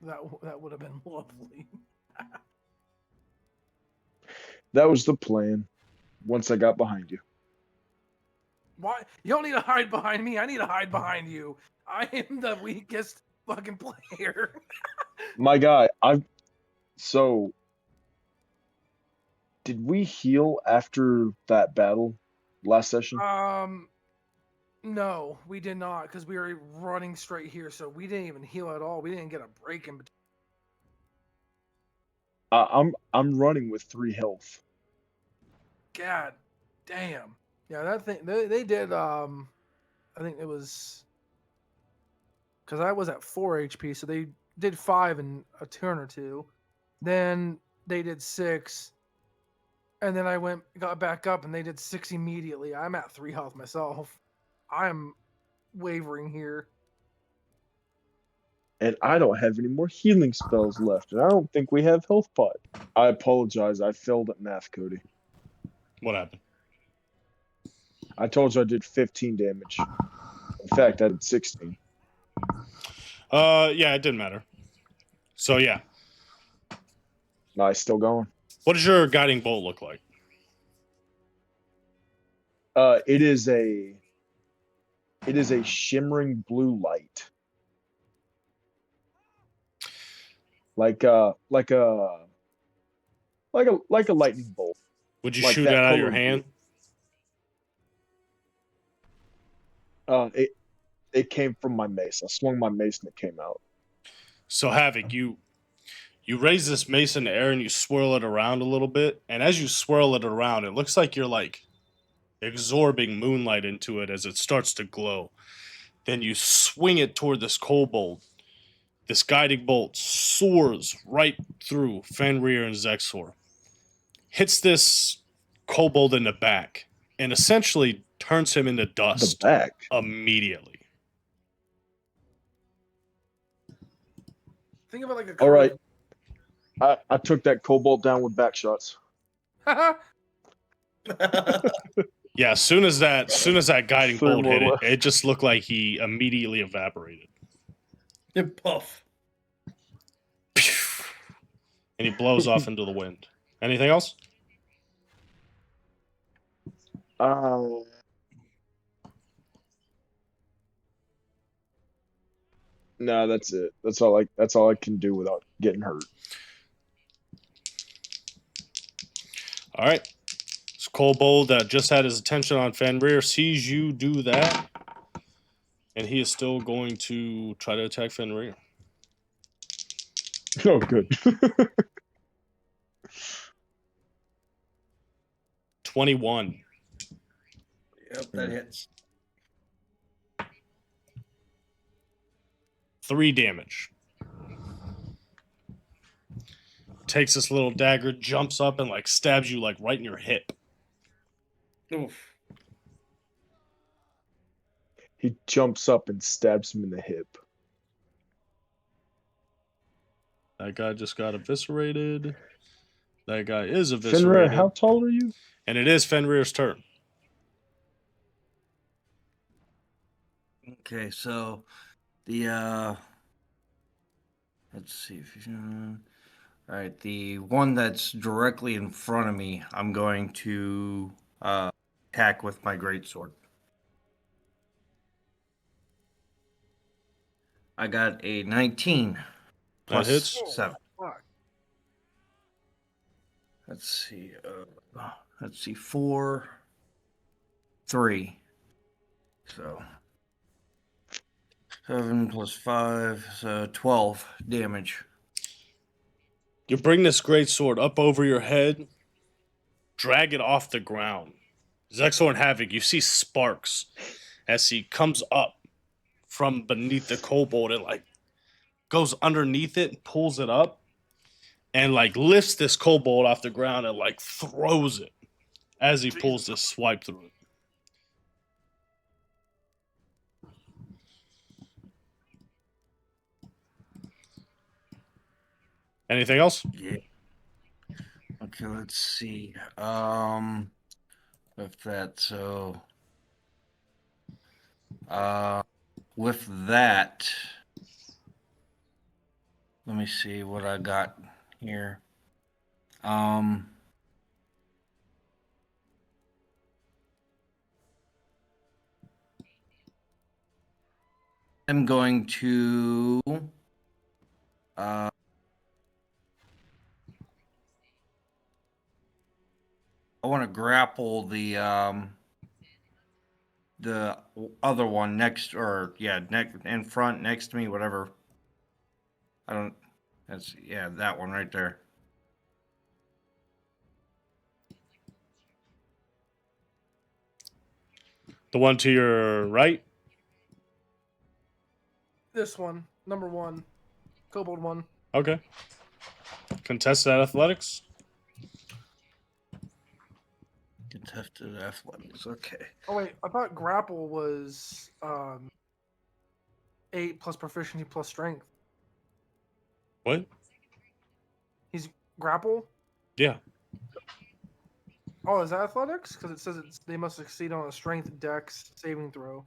That would have been lovely. That was the plan. Once I got behind you. Why? You don't need to hide behind me. I need to hide behind you. I am the weakest fucking player. My guy, so did we heal after that battle last session? No, we did not, because we were running straight here, so we didn't even heal at all. We didn't get a break in between. I'm running with 3 health. God damn. Yeah, that thing they did I think it was because I was at 4 HP, so they did 5 in a turn or two. Then they did 6. And then I got back up and they did 6 immediately. I'm at 3 health myself. I'm wavering here. And I don't have any more healing spells left, and I don't think we have health pot. I apologize. I failed at math, Cody. What happened? I told you I did 15 damage. In fact, I did 16. Yeah, it didn't matter. So yeah, Nice, still going. what does your guiding bolt look like? It is a shimmering blue light. Like a lightning bolt. Would you Like shoot that that out of your color hand? It came from my mace. I swung my mace and it came out. So Havoc, you raise this mace in the air and you swirl it around a little bit, and as you swirl it around, it looks like you're like absorbing moonlight into it as it starts to glow. Then you swing it toward this kobold. This guiding bolt soars right through Fenrir and Zexor, hits this kobold in the back, and essentially turns him into The dust back. immediately. Think of it like a All right. I took that cobalt down with back shots. Yeah, as soon as that guiding bolt hit Thermal it, it just looked like he immediately evaporated. Puff. And he blows off into the wind. Anything else? No, that's it. That's all I can do without getting hurt. All right. This kobold that just had his attention on Fenrir sees you do that, and he is still going to try to attack Fenrir. Oh, good. 21. Yep, that hits. 3 damage. Takes this little dagger, jumps up, and like stabs you like right in your hip. Oof. He jumps up and stabs him in the hip. That guy just got eviscerated. That guy is Fenrir, eviscerated. how tall are you? And it is Fenrir's turn. Okay, so the let's see if you all right, the one that's directly in front of me, I'm going to attack with my greatsword. I got a 19 plus hits. 7. Fuck. Let's see, 4, 3. So 7 plus 5, so 12 damage. You bring this great sword up over your head, drag it off the ground. Zexor and Havoc, you see sparks as he comes up from beneath the kobold and like goes underneath it, pulls it up, and like lifts this kobold off the ground and like throws it as he pulls this swipe through it. Anything else? Yeah. Okay, let's see. With that, so with that, let me see what I got here. I'm going to I want to grapple the other one next, or next in front next to me, whatever. I don't. That's that one right there. The one to your right? This one, number 1, kobold one. Okay. Contested athletics. Contested athletics. Okay. Oh wait, I thought grapple was 8 plus proficiency plus strength. What? He's grapple. Yeah. Oh, is that athletics? Because it says they must succeed on a strength dex saving throw.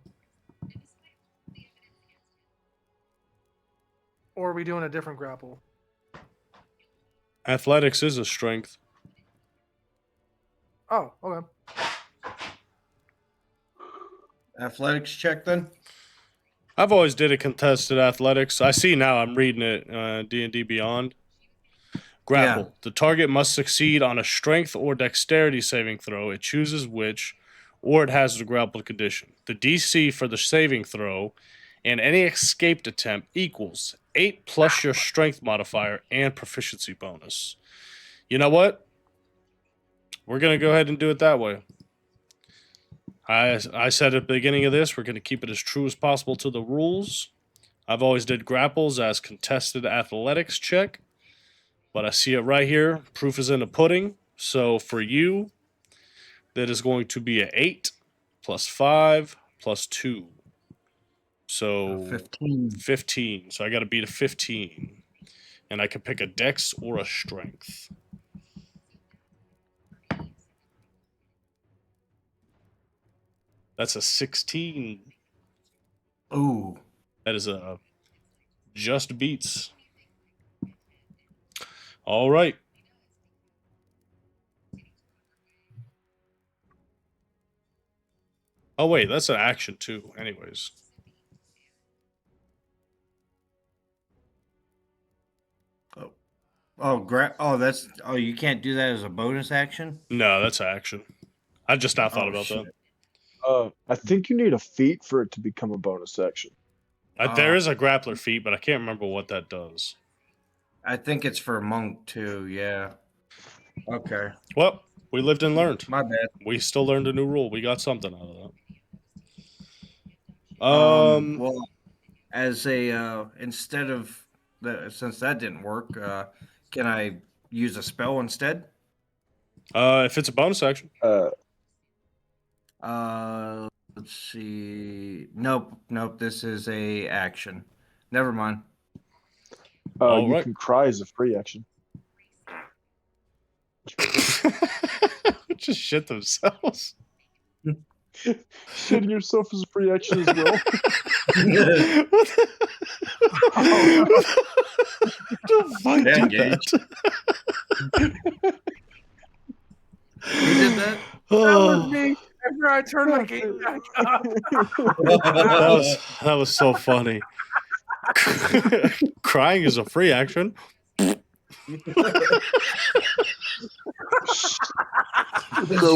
Or are we doing a different grapple? Athletics is a strength. Oh, okay. Athletics check then. I've always did a contested athletics. I see now. I'm reading it. D&D Beyond. Grapple. Yeah. The target must succeed on a strength or dexterity saving throw. It chooses which, or it has the grappled condition. The DC for the saving throw and any escaped attempt equals 8 plus your strength modifier and proficiency bonus. You know what? We're going to go ahead and do it that way. I said at the beginning of this, we're going to keep it as true as possible to the rules. I've always did grapples as contested athletics check, but I see it right here. Proof is in the pudding. So for you, that is going to be an 8 plus 5 plus 2. So 15. 15. So I got to beat a 15. And I can pick a dex or a strength. That's a 16. Ooh. That is a just beats. All right. Oh, wait, that's an action too, anyways. You can't do that as a bonus action? No, that's action. I just now thought Oh, about shit. I think you need a feat for it to become a bonus action. that. There is a grappler feat, but I can't remember what that does. I think it's for monk too, yeah. Okay. Well, we lived and learned. My bad. We still learned a new rule. We got something out of that. Well, as a instead of since that didn't work, can I use a spell instead? If it's a bonus action, Let's see. Nope. This is a action. Never mind. All you right. can cry as a free action. just shit themselves. Shitting yourself as a free action as well. Don't fuck Yeah, do that. Who did that? That was Oh, me. After I turned my game back up. that was so funny. Crying is a free action. So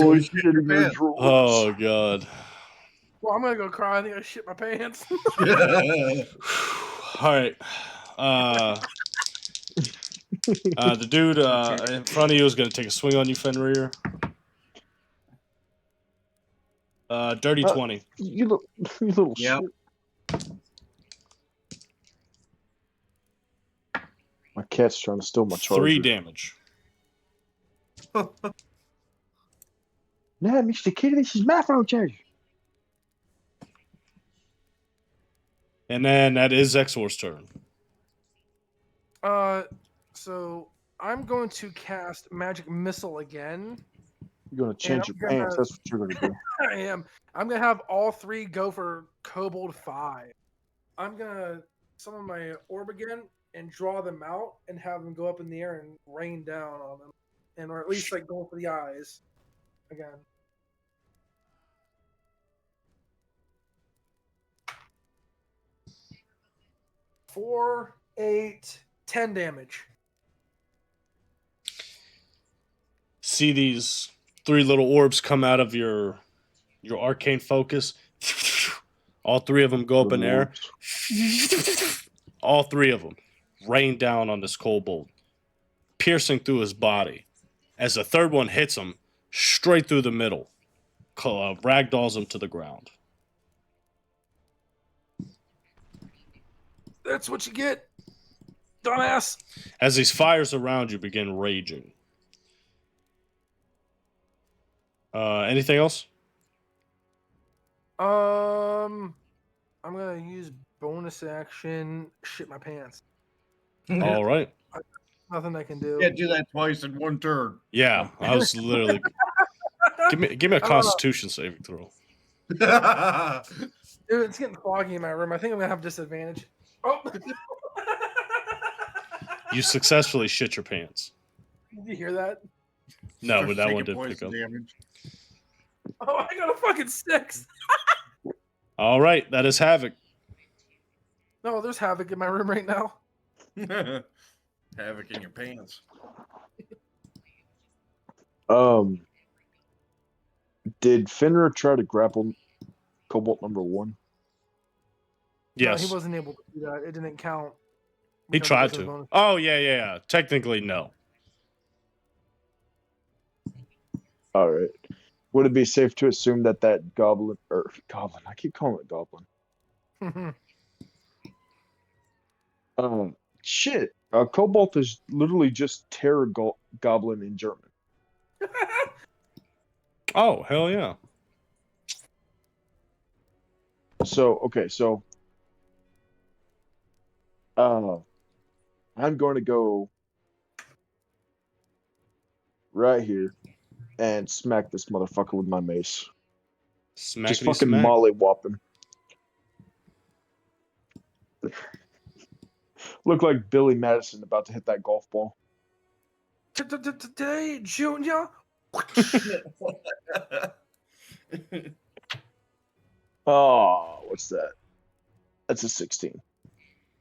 we're shitting your drawers. Oh god. Well, I'm gonna go cry. I think I shit my pants. All right. The dude in front of you is going to take a swing on you, Fenrir. Dirty 20. You little Yep. shit. My cat's trying to steal my charger. 3 damage. No, Mr. Kitty, this is my phone charger. And then that is Exor's turn. So I'm going to cast Magic Missile again. You're gonna change your pants. That's what you're gonna do. I am. I'm gonna have all three go for Kobold 5. I'm gonna summon my orb again and draw them out and have them go up in the air and rain down on them, and or at least like go for the eyes again. Four, 8, 10 damage. See these 3 little orbs come out of your arcane focus. All 3 of them go up in the air. All 3 of them rain down on this kobold, piercing through his body. As the third one hits him, straight through the middle, ragdolls him to the ground. That's what you get, dumbass. As these fires around you begin raging. Anything else? I'm gonna use bonus action. Shit my pants. All right. Nothing I can do. Can't do that twice in one turn. Yeah, I was literally. Give me a Constitution saving throw. Dude, it's getting foggy in my room. I think I'm gonna have disadvantage. Oh, You successfully shit your pants. did you hear that? No, Starts but that one taking did pick poison up. damage. Oh, I got a fucking 6. All right, that is Havoc. No, there's Havoc in my room right now. Havoc in your pants. Did Fenrir try to grapple Cobalt number 1? Yes, No, he wasn't able to do that. It didn't count. he because it tried wasn't a to. bonus. Oh yeah. Technically, no. All right. Would it be safe to assume that goblin? I keep calling it goblin. Shit. Cobalt is literally just terror goblin in German. Oh hell yeah. So okay, I'm going to go right here and smack this motherfucker with my mace. Just Smackety fucking smack. mollywop him. Look like Billy Madison about to hit that golf ball. Today, Junior. Oh, what's that? That's a 16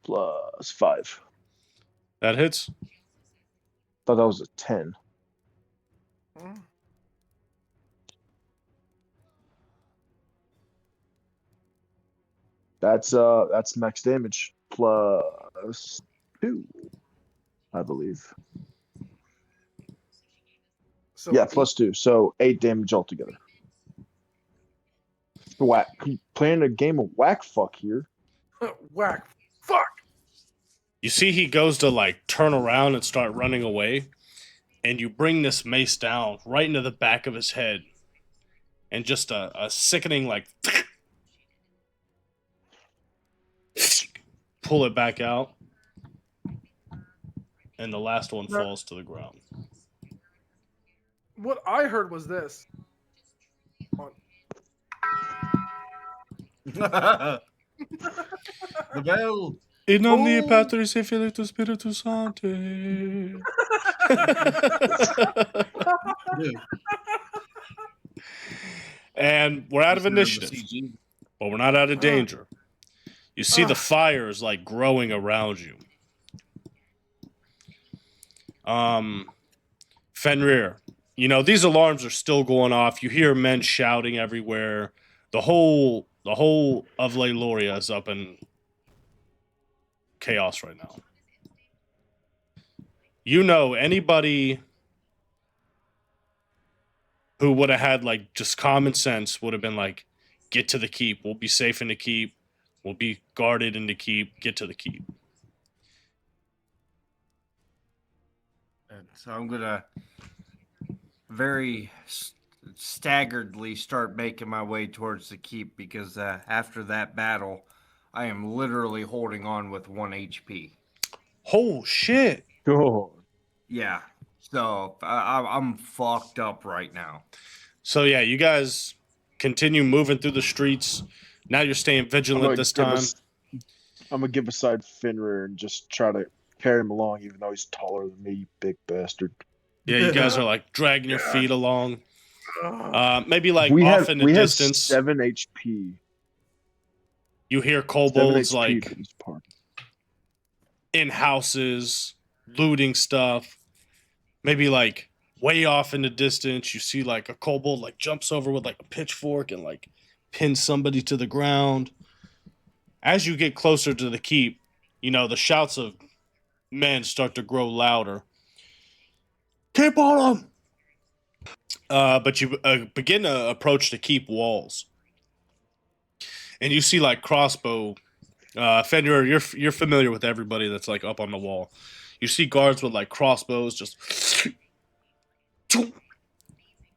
plus 5. That hits. Thought that was a 10. That's max damage plus 2, I believe. So Yeah, plus 2. So 8 damage altogether. Whack. Playing a game of whack fuck here. whack. Fuck. You see, he goes to like turn around and start running away, and you bring this mace down right into the back of his head, and just a sickening like pull it back out, and the last one falls to the ground. What I heard was this. The bell. In nomine Oh. Patris et Filii et Spiritus Sancti. And we're out of initiative, but we're not out of danger. You see the fires like growing around you. Fenrir, you know, these alarms are still going off. You hear men shouting everywhere. The whole of Leighlorea is up in chaos right now. You know, anybody who would have had like just common sense would have been like, get to the keep. We'll be safe in the keep. We'll be guarded in the keep. Get to the keep. And so I'm gonna very staggeredly start making my way towards the keep because after that battle, I am literally holding on with 1 HP. Oh shit! Oh, Yeah, so I'm fucked up right now. So yeah, you guys continue moving through the streets. Now you're staying I'm vigilant gonna this give time. us. I'm gonna give aside Fenrir and just try to carry him along, even though he's taller than me, you big bastard. Yeah, you guys are like dragging your feet along. Maybe like off in the we have distance, 7 HP. you hear 7 kobolds HP like for this part. in houses, looting stuff. Maybe like way off in the distance, you see like a kobold like jumps over with like a pitchfork and like pins somebody to the ground. As you get closer to the keep, you know, the shouts of men start to grow louder. Keep on them! But you begin to approach the keep walls. And you see like crossbow. Fenrir, you're familiar with everybody that's like up on the wall. You see guards with like crossbows just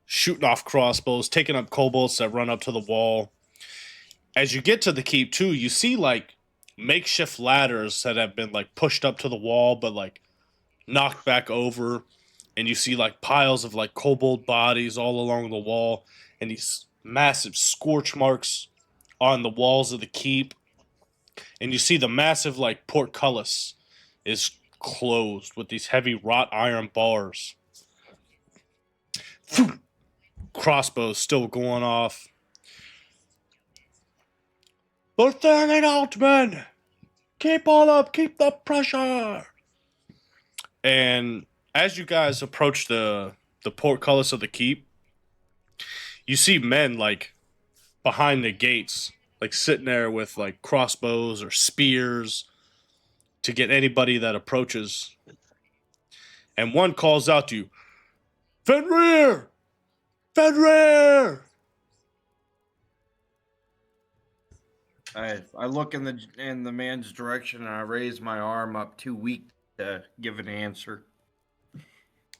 shooting off crossbows, taking up kobolds that run up to the wall. As you get to the keep too, you see like makeshift ladders that have been like pushed up to the wall but like knocked back over, and you see like piles of like kobold bodies all along the wall and these massive scorch marks on the walls of the keep. And you see the massive like portcullis is closed with these heavy wrought iron bars. Crossbows still going off. They're thinning out, men! Keep on up, keep the pressure! And as you guys approach the portcullis of the keep, you see men like behind the gates, like sitting there with like crossbows or spears to get anybody that approaches. And one calls out to you, Fenrir! Fenrir! I look in the man's direction and I raise my arm up, too weak to give an answer.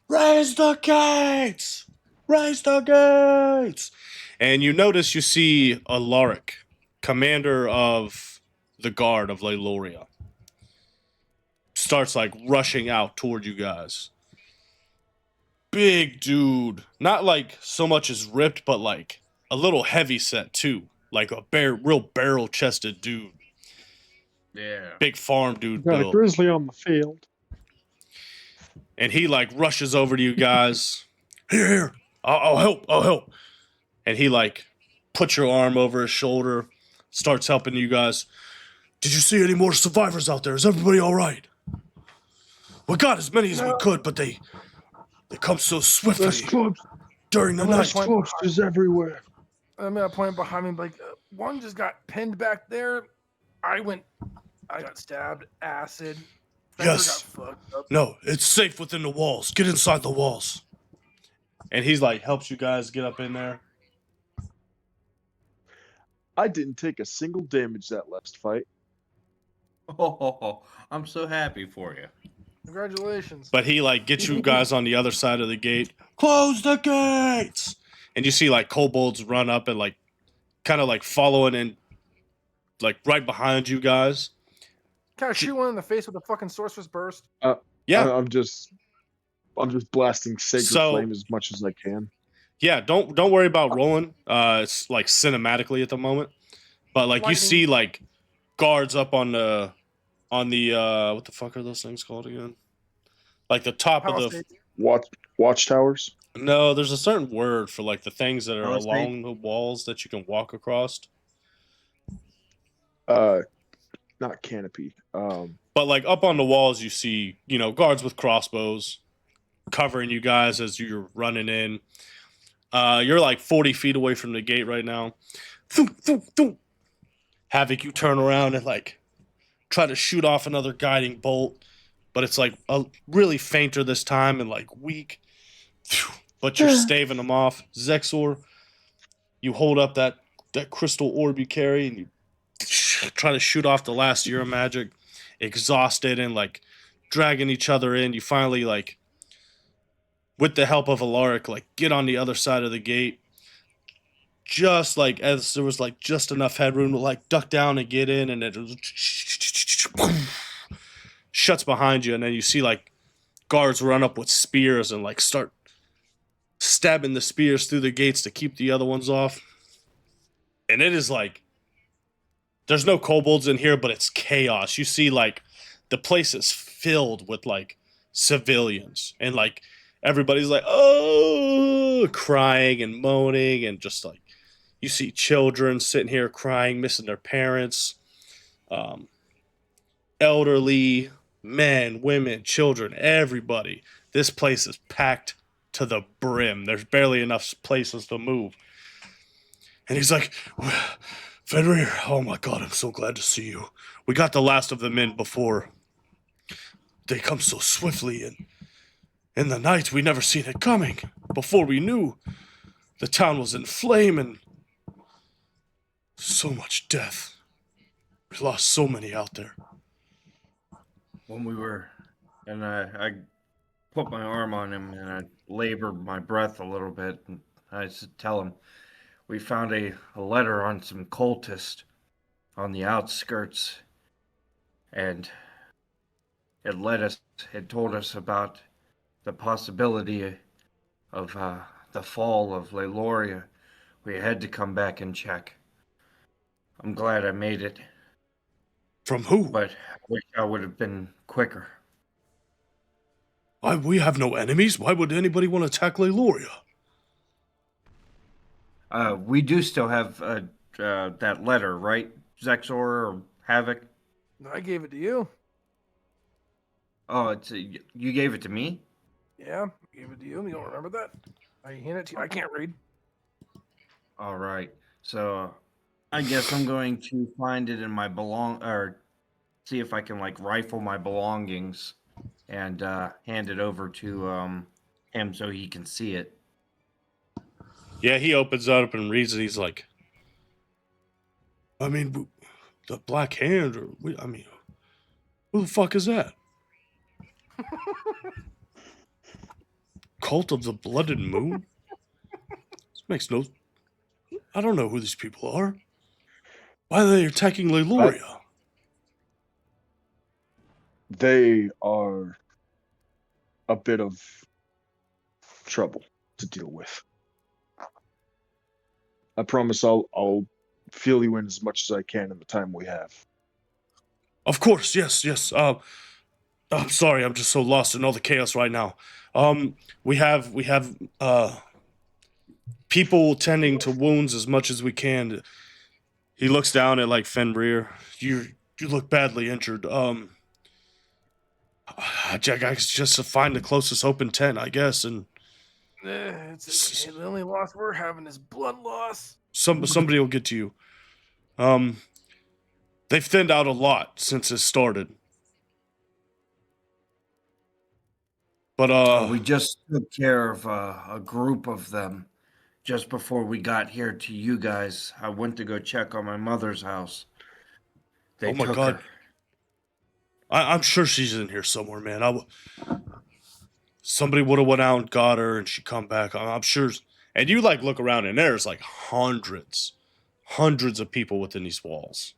Raise the gates! Raise the gates! And you notice you see Alaric, commander of the guard of Leighlorea, starts like rushing out toward you guys. Big dude. Not like so much as ripped, but like a little heavy set too. Like a real barrel chested dude. Yeah. Big farm dude Got a build. grizzly on the field. And he like rushes over to you guys. Here. I'll help. And he like puts your arm over his shoulder, starts helping you guys. Did you see any more survivors out there? Is everybody all right? We got as many as we could, but they come so There's swiftly clubs. during the There's night. clubs everywhere. I'm at a point behind me, like one just got pinned back there. I got stabbed, acid. Fenrir Yes. got fucked up. No, it's safe within the walls. Get inside the walls. And he's like helps you guys get up in there. I didn't take a single damage that last fight. Oh, I'm so happy for you. Congratulations. But he like gets you guys on the other side of the gate. Close the gates. And you see like kobolds run up and like kind of like following in like right behind you guys. Kind of shoot one in the face with a fucking sorcerer's burst. Yeah. I'm just blasting sacred So- flame as much as I can. Yeah, don't worry about rolling. It's like cinematically at the moment. But like you Lightning. see like guards up on the what the fuck are those things called again? Like the top of the Palisades. Watchtowers. No, there's a certain word for like the things that are Palisade? along the walls that you can walk across. Not canopy. But like up on the walls, you see, you know, guards with crossbows covering you guys as you're running in. You're like 40 feet away from the gate right now. Thump, thump, thump. Havoc, you turn around and like try to shoot off another guiding bolt, but it's like really fainter this time and like weak. But you're staving them off. Zexor, you hold up that crystal orb you carry and you try to shoot off the last of your magic. Exhausted and like dragging each other in. You finally like with the help of Alaric, like get on the other side of the gate. Just like as there was like just enough headroom to like duck down and get in, and it shuts behind you, and then you see like guards run up with spears and like start stabbing the spears through the gates to keep the other ones off. And it is like there's no kobolds in here, but it's chaos. You see like the place is filled with like civilians, and like everybody's like oh crying and moaning, and just like you see children sitting here crying, missing their parents, elderly men, women, children, everybody. This place is packed to the brim. There's barely enough places to move. And he's like, Fenrir, oh my god, I'm so glad to see you. We got the last of them in before they come so swiftly, and in the night we never seen it coming. Before we knew, the town was in flame, and so much death. We lost so many out there. When we were, and I put my arm on him and I labored my breath a little bit, and I said, tell him, we found a letter on some cultists on the outskirts, and it told us about the possibility of the fall of Leighlorea. We had to come back and check. I'm glad I made it, From who? but I wish I would have been quicker. We have no enemies. Why would anybody want to attack Leighlorea? We do still have that letter, right, Zexor or Havoc? I gave it to you. Oh, you gave it to me? Yeah, I gave it to you. You don't remember that? I handed it to you. I can't read. All right. So I guess I'm going to find it in my or see if I can like rifle my belongings and hand it over to him so he can see it. Yeah, he opens it up and reads it. He's like, I mean, the Black Hand, or I mean, who the fuck is that? Cult of the Blooded Moon? This makes no. I don't know who these people are. Why are they attacking Leighlorea? They are a bit of trouble to deal with. I promise I'll fill you in as much as I can in the time we have. Of course, yes. I'm sorry, I'm just so lost in all the chaos right now. We have people tending to wounds as much as we can. He looks down at like Fenrir. You look badly injured. Jack, I just find the closest open tent, I guess, and It's okay. The only loss we're having is blood loss. somebody will get to you. They've thinned out a lot since it started. But We just took care of a group of them just before we got here to you guys. I went to go check on my mother's house. They oh my took god, her. I'm sure she's in here somewhere, man. Somebody would have went out and got her, and she come back. I'm sure. And you like look around, and there's like hundreds of people within these walls.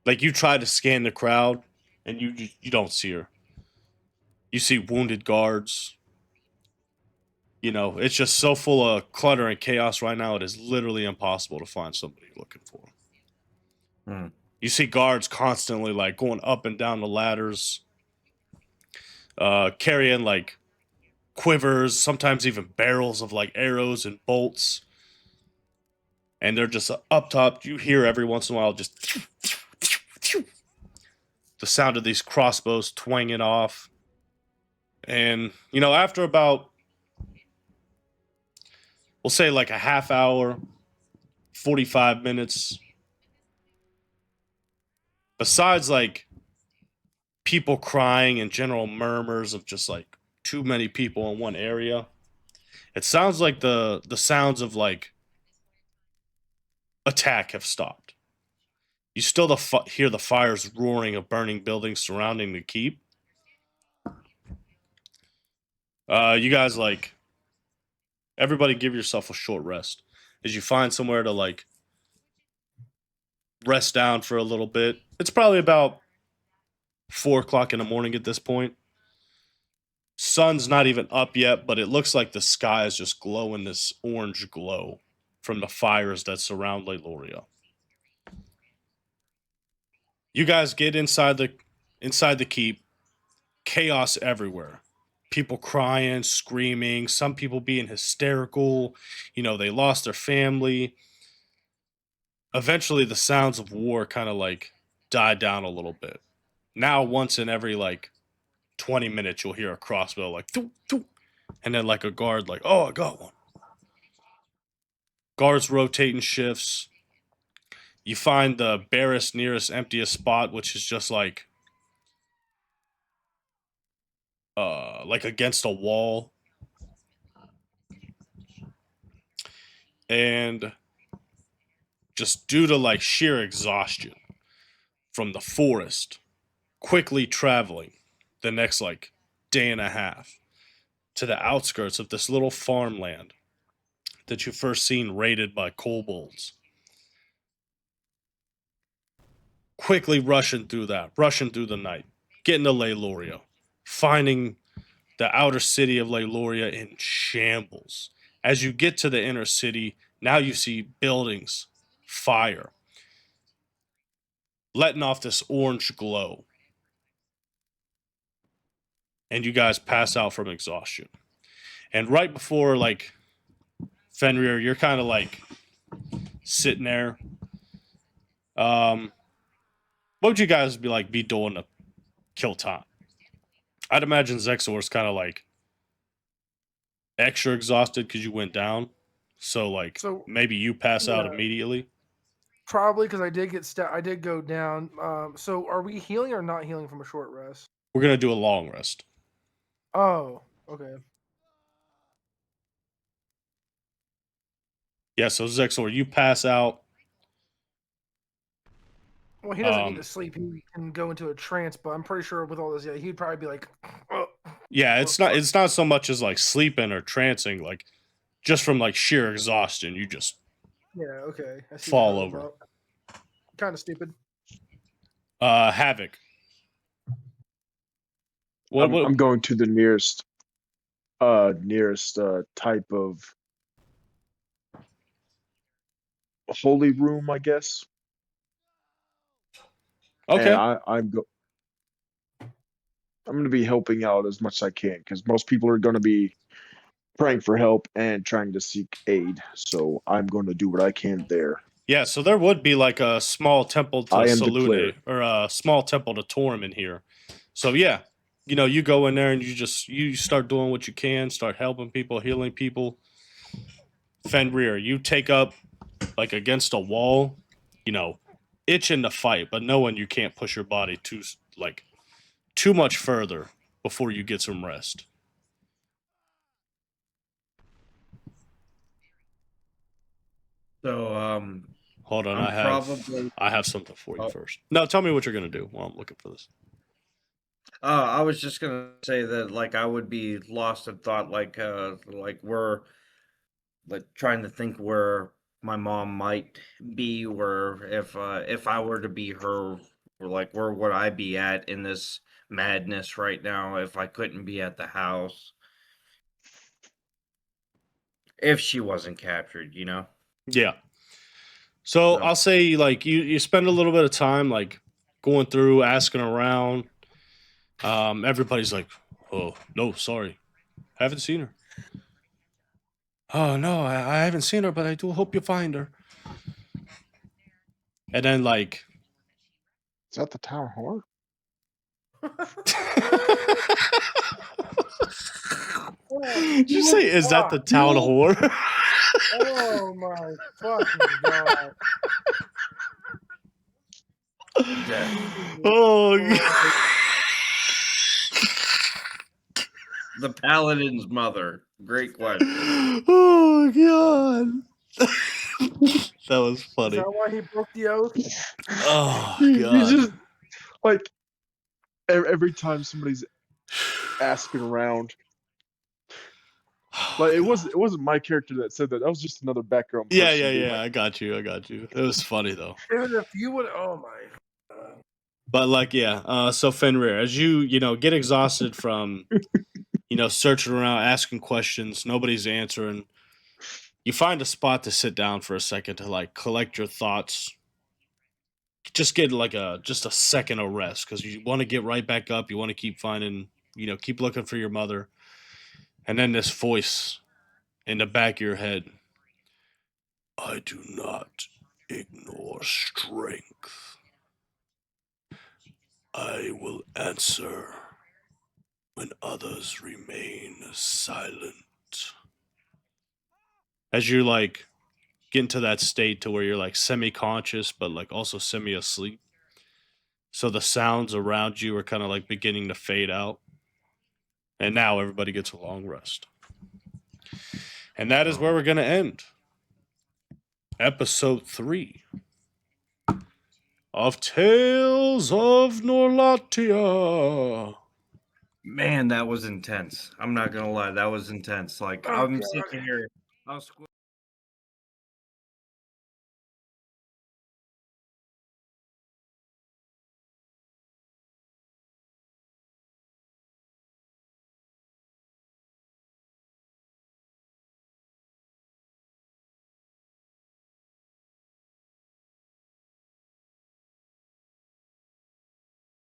Like you try to scan the crowd, and you don't see her. You see wounded guards. You know, it's just so full of clutter and chaos right now. It is literally impossible to find somebody you're looking for. Hmm. You see guards constantly like going up and down the ladders, carrying like quivers, sometimes even barrels of like arrows and bolts. And they're just up top. You hear every once in a while just the sound of these crossbows twanging off. And, you know, after about, we'll say like a half hour, 45 minutes, besides like people crying and general murmurs of just like too many people in one area, it sounds like the sounds of like attack have stopped. You still hear the fires roaring of burning buildings surrounding the keep. You guys like everybody give yourself a short rest as you find somewhere to like rest down for a little bit. It's probably about 4 o'clock in the morning at this point. Sun's not even up yet, but it looks like the sky is just glowing this orange glow from the fires that surround Leighlorea. You guys get inside the keep. Chaos everywhere. People crying, screaming, some people being hysterical. They lost their family. Eventually the sounds of war kind of like die down a little bit. Now once in every like 20 minutes you'll hear a crossbow like thoo, thoo, and then like a guard like, oh, I got one. Guards rotating shifts. You find the barest, nearest, emptiest spot, which is just like against a wall. And just due to like sheer exhaustion from the forest, quickly traveling the next like day and a half to the outskirts of this little farmland that you first seen raided by kobolds. Quickly rushing through the night, getting to Leighlorea, finding the outer city of Leighlorea in shambles. As you get to the inner city, now you see buildings, fire, letting off this orange glow. And you guys pass out from exhaustion. And right before, like, Fenrir, you're kind of like sitting there. What would you guys be doing to kill time? I'd imagine Zexor's kind of like extra exhausted because you went down. So maybe you pass out immediately. Probably because I did I did go down. So are we healing or not healing from a short rest? We're gonna do a long rest. Oh, okay. Yeah, so Zexor, you pass out. Well, he doesn't need to sleep. He can go into a trance, but I'm pretty sure with all this, yeah, he'd probably be like, oh. Yeah, it's not so much as like sleeping or trancing, like just from like sheer exhaustion, you just okay. I see fall over. Kind of stupid. Havoc. I'm going to the nearest type of holy room, I guess. Okay. And I'm going to be helping out as much as I can because most people are going to be praying for help and trying to seek aid. So I'm going to do what I can there. Yeah, so there would be like a small temple to Salune or a small temple to Torm in here. So yeah, you go in there and you start doing what you can, start helping people, healing people. Fenrir, you take up like against a wall, itching to fight, but knowing you can't push your body too much further before you get some rest. So, hold on, I have something for you first. No, tell me what you're gonna do while I'm looking for this. I was just gonna say that, like, I would be lost in thought, like we're like trying to think where my mom might be, or if I were to be her, or like where would I be at in this madness right now if I couldn't be at the house, if she wasn't captured, Yeah. So I'll say like you spend a little bit of time like going through, asking around. Everybody's like, oh no, sorry, haven't seen her. Oh no, I haven't seen her, but I do hope you find her. And then like, is that the town whore? Did you say, is that the town whore? Oh my fucking god. Oh god. The paladin's mother. Great question. Oh god. That was funny. Is that why he broke the oath? Oh He's god. just like every time somebody's asking around, Like it wasn't my character that said that. That was just another background person. Yeah, being like, I got you. It was funny though. Dude, if you would, oh my. But like, yeah. So Fenrir, as you get exhausted from searching around, asking questions, nobody's answering. You find a spot to sit down for a second to like collect your thoughts. Just get like just a second of rest because you want to get right back up. You want to keep finding, keep looking for your mother. And then this voice in the back of your head. I do not ignore strength. I will answer when others remain silent. As you like get into that state to where you're like semi-conscious but like also semi-asleep. So the sounds around you are kind of like beginning to fade out. And now everybody gets a long rest. And that is where we're going to end episode 3 of Tales of Norlatia. Man, that was intense. I'm not gonna lie, that was intense. Like Oh, I'm God. sitting here, I was